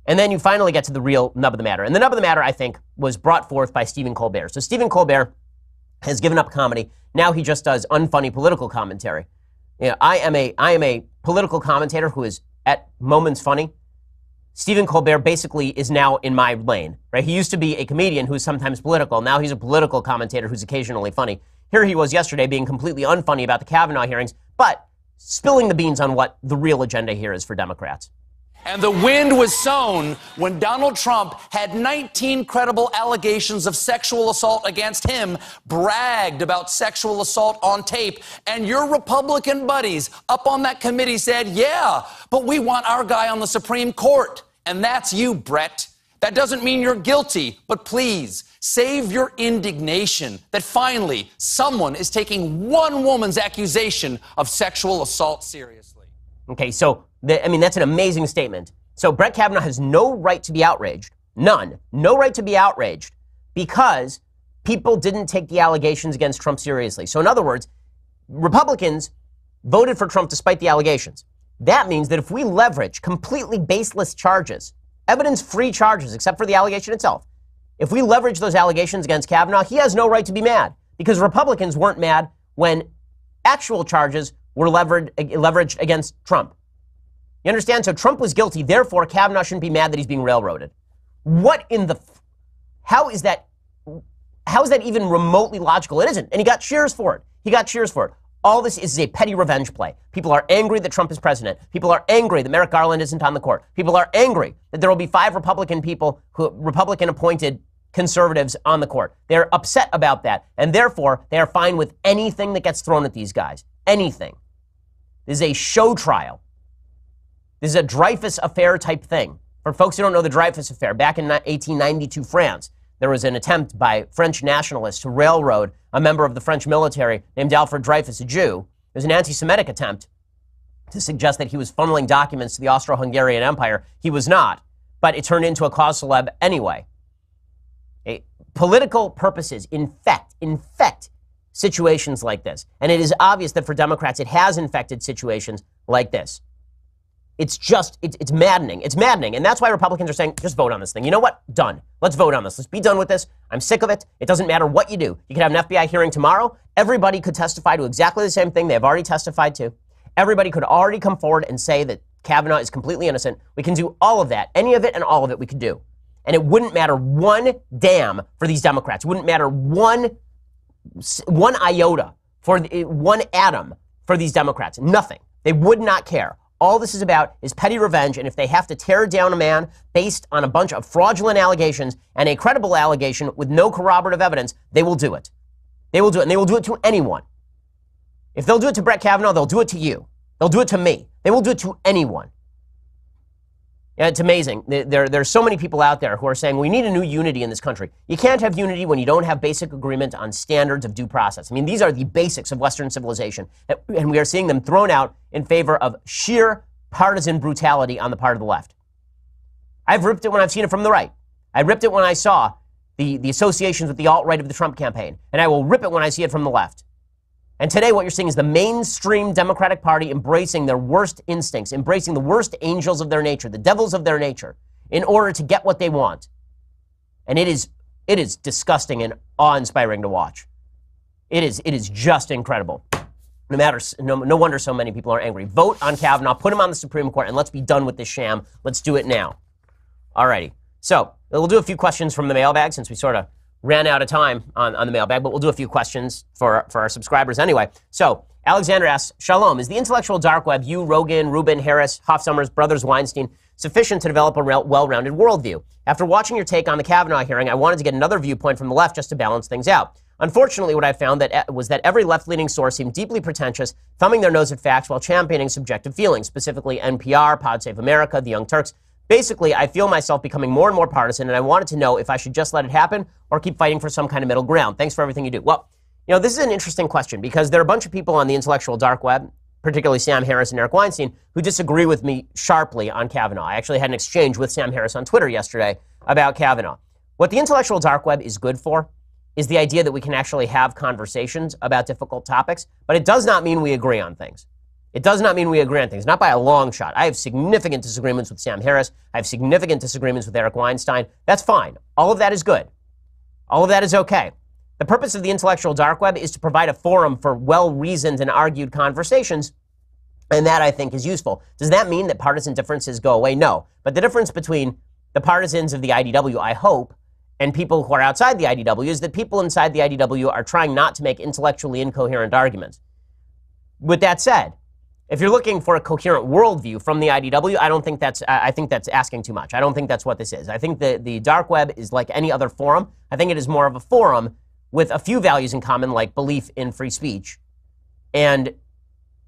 And then you finally get to the real nub of the matter. And the nub of the matter, I think, was brought forth by Stephen Colbert. So Stephen Colbert has given up comedy. Now he just does unfunny political commentary. You know, I am a political commentator who is at moments funny. Stephen Colbert basically is now in my lane, right? He used to be a comedian who's sometimes political. Now he's a political commentator who's occasionally funny. Here he was yesterday being completely unfunny about the Kavanaugh hearings, but spilling the beans on what the real agenda here is for Democrats. And the wind was sown when Donald Trump had 19 credible allegations of sexual assault against him, bragged about sexual assault on tape, and your Republican buddies up on that committee said, yeah, but we want our guy on the Supreme Court. And that's you, Brett. That doesn't mean you're guilty, but please, save your indignation that finally someone is taking one woman's accusation of sexual assault seriously. Okay, so, that's an amazing statement. So Brett Kavanaugh has no right to be outraged. None. No right to be outraged because people didn't take the allegations against Trump seriously. So in other words, Republicans voted for Trump despite the allegations. That means that if we leverage completely baseless charges, evidence-free charges, except for the allegation itself, if we leverage those allegations against Kavanaugh, he has no right to be mad because Republicans weren't mad when actual charges were leveraged against Trump. You understand? So Trump was guilty. Therefore, Kavanaugh shouldn't be mad that he's being railroaded. What in the... How is that even remotely logical? It isn't. And he got cheers for it. All this is a petty revenge play. People are angry that Trump is president. People are angry that Merrick Garland isn't on the court. People are angry that there will be 5 Republican-appointed conservatives on the court. They're upset about that, and therefore, they are fine with anything that gets thrown at these guys. Anything. This is a show trial. This is a Dreyfus affair type thing. For folks who don't know the Dreyfus affair, back in 1892 France, there was an attempt by French nationalists to railroad a member of the French military named Alfred Dreyfus, a Jew. It was an anti-Semitic attempt to suggest that he was funneling documents to the Austro-Hungarian Empire. He was not, but it turned into a cause célèbre anyway. Political purposes infect situations like this. And it is obvious that for Democrats, it has infected situations like this. It's maddening. It's maddening. And that's why Republicans are saying, just vote on this thing. You know what? Done. Let's vote on this. Let's be done with this. I'm sick of it. It doesn't matter what you do. You could have an FBI hearing tomorrow. Everybody could testify to exactly the same thing they've already testified to. Everybody could already come forward and say that Kavanaugh is completely innocent. We can do all of that. Any of it and all of it we could do. And it wouldn't matter one damn for these Democrats. It wouldn't matter one iota, for one atom for these Democrats. Nothing. They would not care. All this is about is petty revenge, and if they have to tear down a man based on a bunch of fraudulent allegations and a credible allegation with no corroborative evidence, they will do it. They will do it, and they will do it to anyone. If they'll do it to Brett Kavanaugh, they'll do it to you. They'll do it to me. They will do it to anyone. Yeah, it's amazing. There's so many people out there who are saying we need a new unity in this country. You can't have unity when you don't have basic agreement on standards of due process. I mean, these are the basics of Western civilization, and we are seeing them thrown out in favor of sheer partisan brutality on the part of the left. I've ripped it when I've seen it from the right. I ripped it when I saw the associations with the alt-right of the Trump campaign, and I will rip it when I see it from the left. And today what you're seeing is the mainstream Democratic Party embracing their worst instincts, embracing the worst angels of their nature, the devils of their nature, in order to get what they want. And it is disgusting and awe-inspiring to watch. It is just incredible. No wonder so many people are angry. Vote on Kavanaugh, put him on the Supreme Court, and let's be done with this sham. Let's do it now. Alrighty. So we'll do a few questions from the mailbag since we sort of ran out of time on the mailbag, but we'll do a few questions for our subscribers anyway. So Alexander asks, Shalom, is the intellectual dark web, you, Rogan, Rubin, Harris, Hoff-Summers, Brothers Weinstein, sufficient to develop a well-rounded worldview? After watching your take on the Kavanaugh hearing, I wanted to get another viewpoint from the left just to balance things out. Unfortunately, what I found was that every left-leaning source seemed deeply pretentious, thumbing their nose at facts while championing subjective feelings, specifically NPR, Pod Save America, the Young Turks. Basically, I feel myself becoming more and more partisan, and I wanted to know if I should just let it happen or keep fighting for some kind of middle ground. Thanks for everything you do. Well, this is an interesting question because there are a bunch of people on the intellectual dark web, particularly Sam Harris and Eric Weinstein, who disagree with me sharply on Kavanaugh. I actually had an exchange with Sam Harris on Twitter yesterday about Kavanaugh. What the intellectual dark web is good for is the idea that we can actually have conversations about difficult topics, but it does not mean we agree on things. It does not mean we agree on things, not by a long shot. I have significant disagreements with Sam Harris. I have significant disagreements with Eric Weinstein. That's fine. All of that is good. All of that is okay. The purpose of the intellectual dark web is to provide a forum for well-reasoned and argued conversations, and that, I think, is useful. Does that mean that partisan differences go away? No. But the difference between the partisans of the IDW, I hope, and people who are outside the IDW is that people inside the IDW are trying not to make intellectually incoherent arguments. With that said, if you're looking for a coherent worldview from the IDW, I think that's asking too much. I don't think that's what this is. I think the dark web is like any other forum. I think it is more of a forum with a few values in common, like belief in free speech and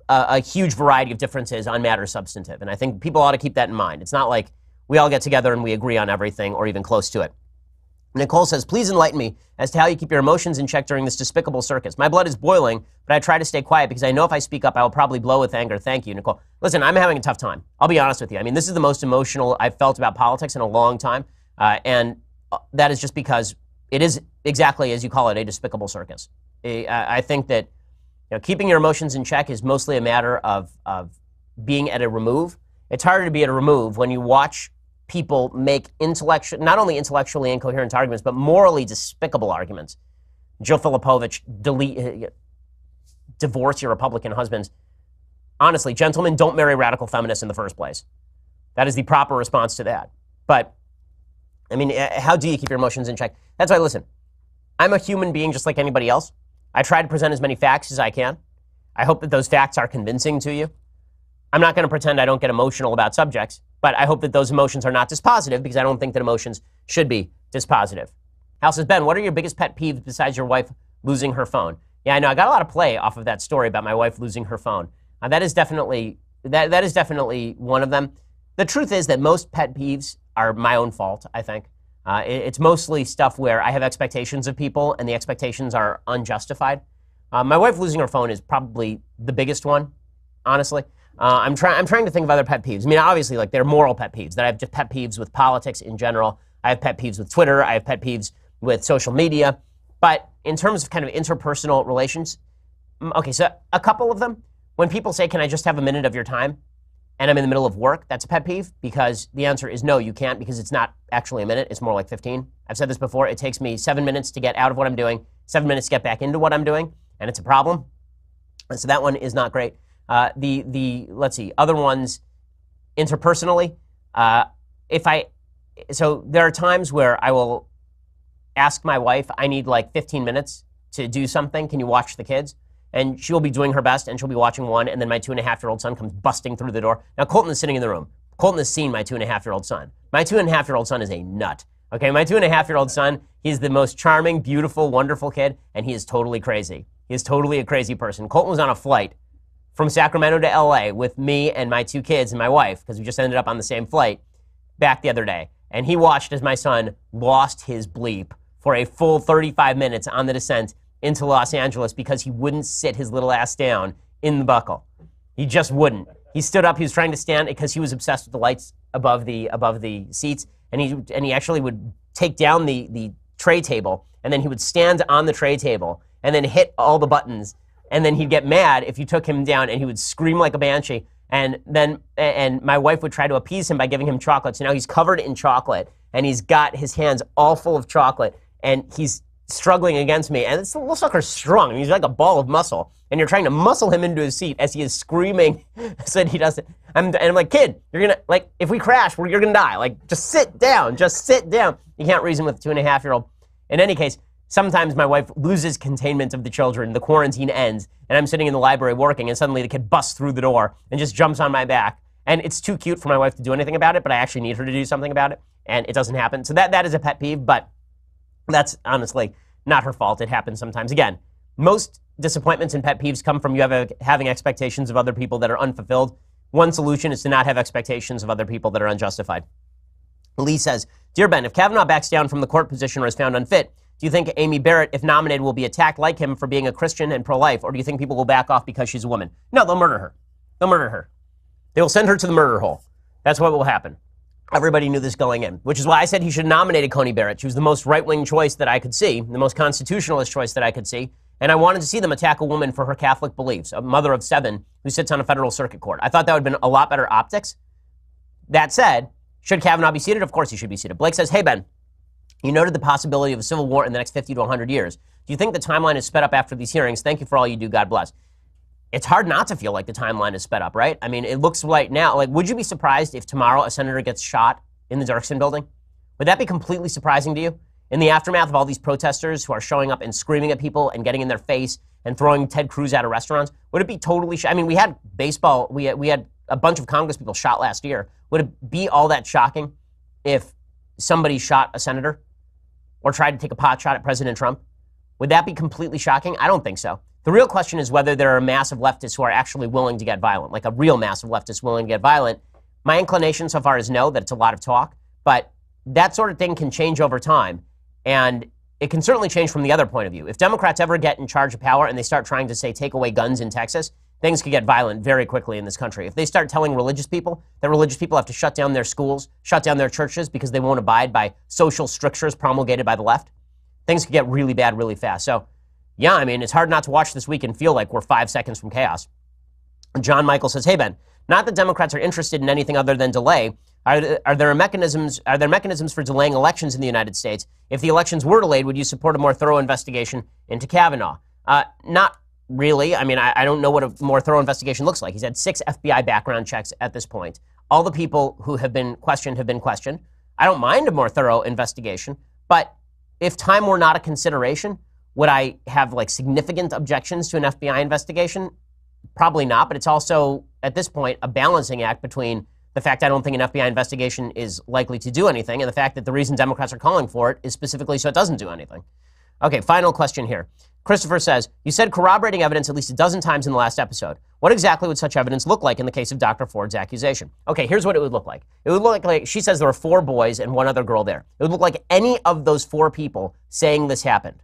a huge variety of differences on matters substantive. And I think people ought to keep that in mind. It's not like we all get together and we agree on everything or even close to it. Nicole says, please enlighten me as to how you keep your emotions in check during this despicable circus. My blood is boiling, but I try to stay quiet because I know if I speak up, I will probably blow with anger. Thank you, Nicole. Listen, I'm having a tough time. I'll be honest with you. I mean, this is the most emotional I've felt about politics in a long time. And that is just because it is exactly, as you call it, a despicable circus. I think that keeping your emotions in check is mostly a matter of being at a remove. It's harder to be at a remove when you watch people make not only intellectually incoherent arguments, but morally despicable arguments. Joe Filipovich, divorce your Republican husbands. Honestly, gentlemen, don't marry radical feminists in the first place. That is the proper response to that. But, I mean, how do you keep your emotions in check? That's why, listen, I'm a human being just like anybody else. I try to present as many facts as I can. I hope that those facts are convincing to you. I'm not going to pretend I don't get emotional about subjects, but I hope that those emotions are not dispositive because I don't think that emotions should be dispositive. Hal says, Ben, what are your biggest pet peeves besides your wife losing her phone? Yeah, I know. I got a lot of play off of that story about my wife losing her phone. That is definitely one of them. The truth is that most pet peeves are my own fault, I think. It's mostly stuff where I have expectations of people and the expectations are unjustified. My wife losing her phone is probably the biggest one, honestly. I'm trying to think of other pet peeves. I mean, obviously, like, they're moral pet peeves. That I have just pet peeves with politics in general. I have pet peeves with Twitter. I have pet peeves with social media. But in terms of kind of interpersonal relations, okay, so a couple of them. When people say, can I just have a minute of your time? And I'm in the middle of work, that's a pet peeve because the answer is no, you can't because it's not actually a minute. It's more like 15. I've said this before. It takes me 7 minutes to get out of what I'm doing, 7 minutes to get back into what I'm doing, and it's a problem. And so that one is not great. Let's see, other ones, interpersonally, if I so there are times where I will ask my wife, I need like 15 minutes to do something. Can you watch the kids? And she'll be doing her best, and she'll be watching one, and then my 2.5-year-old son comes busting through the door. Now, Colton is sitting in the room. Colton has seen my 2.5-year-old son. My 2.5-year-old son is a nut. Okay, my 2.5-year-old son, he's the most charming, beautiful, wonderful kid, and he is totally crazy. He is totally a crazy person. Colton was on a flight from Sacramento to LA with me and my 2 kids and my wife, because we just ended up on the same flight back the other day. And he watched as my son lost his bleep for a full 35 minutes on the descent into Los Angeles because he wouldn't sit his little ass down in the buckle. He just wouldn't. He stood up. He was trying to stand because he was obsessed with the lights above the seats, and he actually would take down the tray table, and then he would stand on the tray table and then hit all the buttons, and then he'd get mad if you took him down, and he would scream like a banshee. And my wife would try to appease him by giving him chocolate. So now he's covered in chocolate, and he's got his hands all full of chocolate, and he's struggling against me. And this little sucker's strong. I mean, he's like a ball of muscle. And you're trying to muscle him into his seat as he is screaming so that he doesn't. And I'm like, kid, you're going to, like, if we crash, you're going to die. Like, just sit down. Just sit down. You can't reason with a 2.5-year-old. In any case, sometimes my wife loses containment of the children. The quarantine ends, and I'm sitting in the library working, and suddenly the kid busts through the door and just jumps on my back. And it's too cute for my wife to do anything about it, but I actually need her to do something about it, and it doesn't happen. So that is a pet peeve, but that's honestly not her fault. It happens sometimes. Again, most disappointments and pet peeves come from you having expectations of other people that are unfulfilled. One solution is to not have expectations of other people that are unjustified. Lee says, Dear Ben, if Kavanaugh backs down from the court position or is found unfit, do you think Amy Barrett, if nominated, will be attacked like him for being a Christian and pro-life, or do you think people will back off because she's a woman? No, they'll murder her. They'll murder her. They will send her to the murder hole. That's what will happen. Everybody knew this going in, which is why I said he should have nominated Coney Barrett. She was the most right-wing choice that I could see, the most constitutionalist choice that I could see, and I wanted to see them attack a woman for her Catholic beliefs, a mother of 7 who sits on a federal circuit court. I thought that would have been a lot better optics. That said, should Kavanaugh be seated? Of course he should be seated. Blake says, hey, Ben, you noted the possibility of a civil war in the next 50 to 100 years. Do you think the timeline is sped up after these hearings? Thank you for all you do. God bless. It's hard not to feel like the timeline is sped up, right? I mean, it looks right now. Like, would you be surprised if tomorrow a senator gets shot in the Dirksen building? Would that be completely surprising to you? In the aftermath of all these protesters who are showing up and screaming at people and getting in their face and throwing Ted Cruz out of restaurants, would it be totally I mean, we had baseball, we had a bunch of Congress people shot last year. Would it be all that shocking if somebody shot a senator or tried to take a pot shot at President Trump? Would that be completely shocking? I don't think so. The real question is whether there are massive leftists who are actually willing to get violent, like a real massive leftist willing to get violent. My inclination so far is no, that it's a lot of talk, but that sort of thing can change over time, and it can certainly change from the other point of view. If Democrats ever get in charge of power and they start trying to, say, take away guns in Texas, things could get violent very quickly in this country. If they start telling religious people that religious people have to shut down their schools, shut down their churches because they won't abide by social strictures promulgated by the left, things could get really bad really fast. So, yeah, I mean, it's hard not to watch this week and feel like we're 5 seconds from chaos. John Michael says, hey, Ben, not that Democrats are interested in anything other than delay. Are there mechanisms for delaying elections in the United States? If the elections were delayed, would you support a more thorough investigation into Kavanaugh? Not really. I mean, I don't know what a more thorough investigation looks like. He's had 6 FBI background checks at this point. All the people who have been questioned have been questioned. I don't mind a more thorough investigation, but if time were not a consideration, would I have like significant objections to an FBI investigation? Probably not, but it's also, at this point, a balancing act between the fact I don't think an FBI investigation is likely to do anything and the fact that the reason Democrats are calling for it is specifically so it doesn't do anything. Okay, final question here. Christopher says, you said corroborating evidence at least a dozen times in the last episode. What exactly would such evidence look like in the case of Dr. Ford's accusation? Okay, here's what it would look like. It would look like she says there were 4 boys and 1 other girl there. It would look like any of those 4 people saying this happened.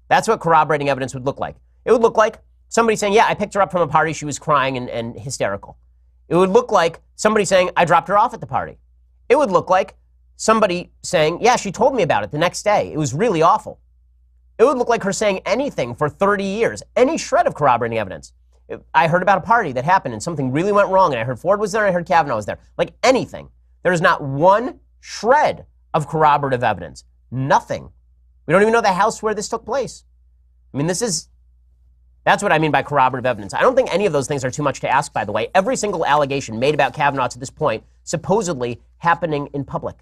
That's what corroborating evidence would look like. It would look like somebody saying, yeah, I picked her up from a party, she was crying and hysterical. It would look like somebody saying, I dropped her off at the party. It would look like somebody saying, yeah, she told me about it the next day. It was really awful. It would look like her saying anything for 30 years, any shred of corroborating evidence. I heard about a party that happened and something really went wrong, and I heard Ford was there and I heard Kavanaugh was there. Like anything. There is not one shred of corroborative evidence. Nothing. We don't even know the house where this took place. I mean, that's what I mean by corroborative evidence. I don't think any of those things are too much to ask, by the way. Every single allegation made about Kavanaugh to this point, supposedly happening in public.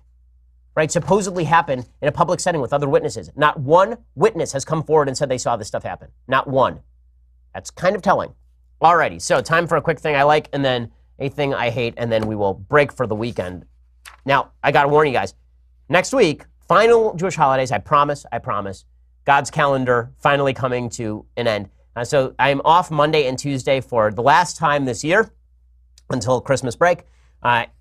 right, supposedly happened in a public setting with other witnesses. Not one witness has come forward and said they saw this stuff happen. Not one. That's kind of telling. Alrighty, so time for a quick thing I like, and then a thing I hate, and then we will break for the weekend. Now, I got to warn you guys. Next week, final Jewish holidays, I promise. God's calendar finally coming to an end. So I am off Monday and Tuesday for the last time this year until Christmas break.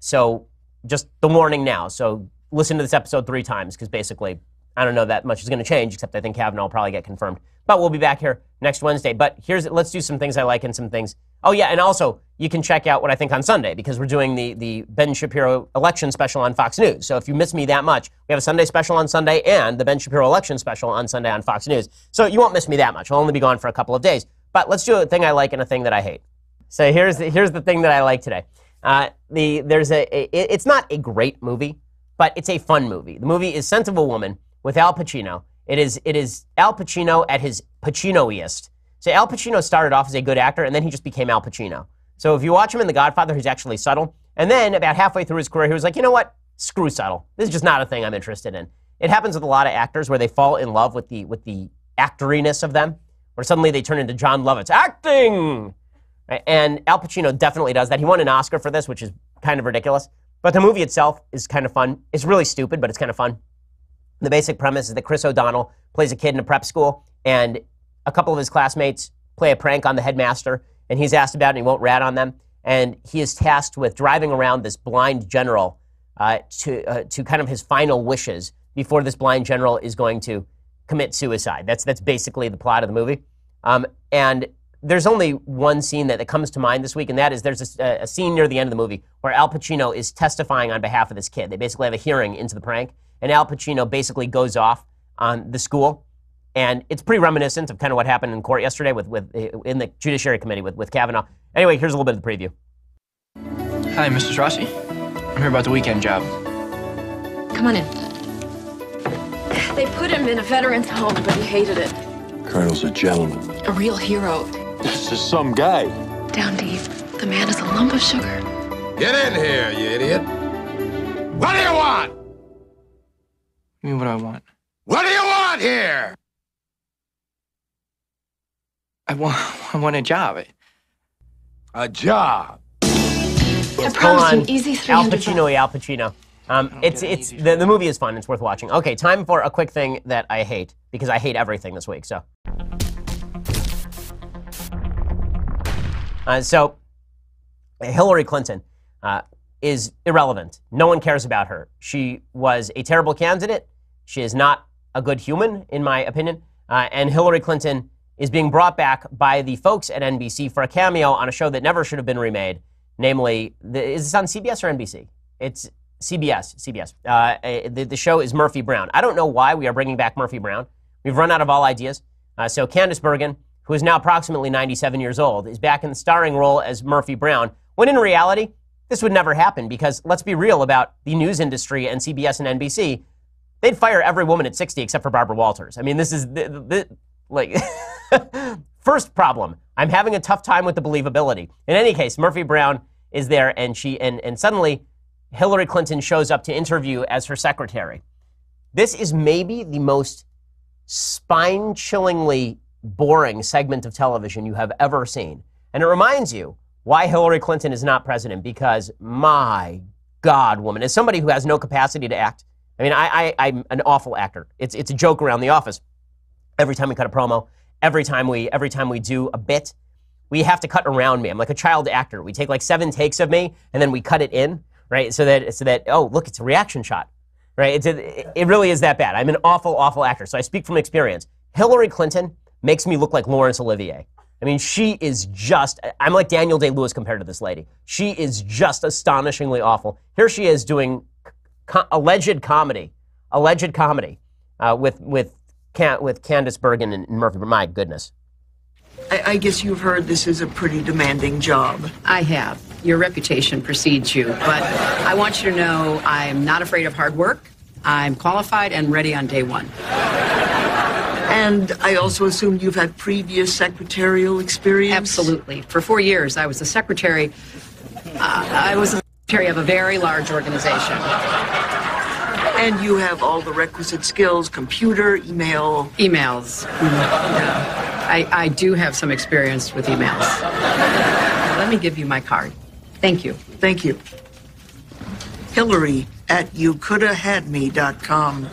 So just the warning now. So listen to this episode 3 times, because basically I don't know that much is going to change, except I think Kavanaugh will probably get confirmed. But we'll be back here next Wednesday. But let's do some things I like and some things. Oh, yeah, and also you can check out what I think on Sunday, because we're doing the Ben Shapiro election special on Fox News. So if you miss me that much, we have a Sunday special on Sunday and the Ben Shapiro election special on Sunday on Fox News. So you won't miss me that much. I'll only be gone for a couple of days. But let's do a thing I like and a thing that I hate. So here's the thing that I like today. It's not a great movie, but it's a fun movie. The movie is Scent of a Woman with Al Pacino. It is Al Pacino at his Pacino-iest. So Al Pacino started off as a good actor, and then he just became Al Pacino. So if you watch him in The Godfather, he's actually subtle. And then about halfway through his career, he was like, you know what? Screw subtle. This is just not a thing I'm interested in. It happens with a lot of actors where they fall in love with the actoriness of them, where suddenly they turn into John Lovitz. Acting! Right? And Al Pacino definitely does that. He won an Oscar for this, which is kind of ridiculous. But the movie itself is kind of fun. It's really stupid, but it's kind of fun. The basic premise is that Chris O'Donnell plays a kid in a prep school, and a couple of his classmates play a prank on the headmaster, and he's asked about it, and he won't rat on them. And he is tasked with driving around this blind general to kind of his final wishes before this blind general is going to commit suicide. That's basically the plot of the movie. And there's only one scene that comes to mind this week, and that is there's a scene near the end of the movie where Al Pacino is testifying on behalf of this kid. They basically have a hearing into the prank, and Al Pacino basically goes off on the school. And it's pretty reminiscent of kind of what happened in court yesterday in the Judiciary Committee with Kavanaugh. Anyway, here's a little bit of the preview. Hi, Mrs. Rossi. I'm here about the weekend job. Come on in. They put him in a veteran's home, but he hated it. Colonel's a gentleman. A real hero. This is some guy. Down deep, the man is a lump of sugar. Get in here, you idiot. What do you want? I mean, what do I want? What do you want here? I want a job. A job. I promise you an easy $300. Al Pacino. The movie is fun. It's worth watching. Okay, time for a quick thing that I hate, because I hate everything this week. So Hillary Clinton is irrelevant. No one cares about her. She was a terrible candidate. She is not a good human, in my opinion. And Hillary Clinton is being brought back by the folks at NBC for a cameo on a show that never should have been remade. Namely, is this on CBS or NBC? It's CBS. The show is Murphy Brown. I don't know why we are bringing back Murphy Brown. We've run out of all ideas. So Candice Bergen, who is now approximately 97 years old, is back in the starring role as Murphy Brown, when in reality, this would never happen, because let's be real about the news industry and CBS and NBC. They'd fire every woman at 60 except for Barbara Walters. I mean, this is like first problem. I'm having a tough time with the believability. In any case, Murphy Brown is there, and suddenly Hillary Clinton shows up to interview as her secretary. This is maybe the most spine-chillingly boring segment of television you have ever seen. And it reminds you why Hillary Clinton is not president, because my God, woman, as somebody who has no capacity to act, I mean, I'm an awful actor. It's a joke around the office. Every time we cut a promo, every time we do a bit, we have to cut around me. I'm like a child actor. We take like 7 takes of me, and then we cut it in, right? So that oh, look, it's a reaction shot, right? It really is that bad. I'm an awful actor. So I speak from experience. Hillary Clinton makes me look like Laurence Olivier. I mean, she is just, I'm like Daniel Day-Lewis compared to this lady. She is just astonishingly awful. Here she is doing alleged comedy with Candice Bergen and Murphy. My goodness. I guess you've heard this is a pretty demanding job. I have. Your reputation precedes you. But I want you to know I'm not afraid of hard work. I'm qualified and ready on day one. And I also assume you've had previous secretarial experience? Absolutely. For 4 years, I was the secretary. I was the secretary of a very large organization. And you have all the requisite skills, computer, email. Emails. Yeah. I do have some experience with emails. Let me give you my card. Thank you. Thank you. Hillary at youcoulda-had-me.com.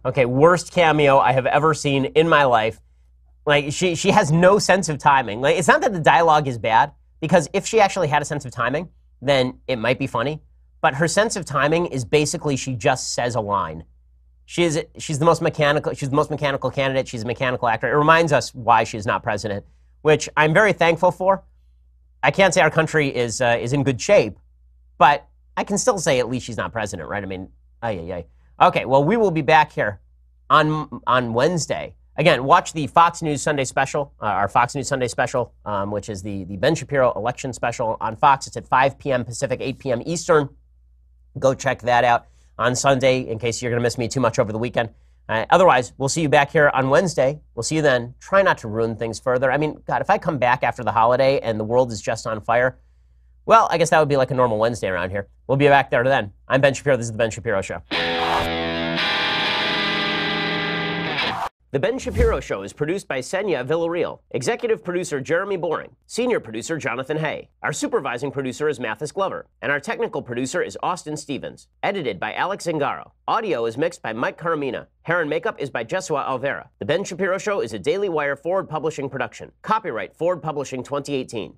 Okay, worst cameo I have ever seen in my life. Like, she has no sense of timing. Like, it's not that the dialogue is bad, because if she actually had a sense of timing, then it might be funny. But her sense of timing is basically she just says a line. She's the most mechanical candidate. She's a mechanical actor. It reminds us why she's not president, which I'm very thankful for. I can't say our country is in good shape, but I can still say at least she's not president, right? I mean, Okay, well, we will be back here on Wednesday. Again, watch the Fox News Sunday special, our Fox News Sunday special, which is the Ben Shapiro election special on Fox. It's at 5 p.m. Pacific, 8 p.m. Eastern. Go check that out on Sunday in case you're going to miss me too much over the weekend. Otherwise, we'll see you back here on Wednesday. We'll see you then. Try not to ruin things further. I mean, God, if I come back after the holiday and the world is just on fire, well, I guess that would be like a normal Wednesday around here. We'll be back there then. I'm Ben Shapiro. This is The Ben Shapiro Show. The Ben Shapiro Show is produced by Senya Villarreal, executive producer Jeremy Boring, senior producer Jonathan Hay. Our supervising producer is Mathis Glover, and our technical producer is Austin Stevens. Edited by Alex Zingaro. Audio is mixed by Mike Caramina. Hair and makeup is by Jesua Alvera. The Ben Shapiro Show is a Daily Wire Forward Publishing production. Copyright Forward Publishing 2018.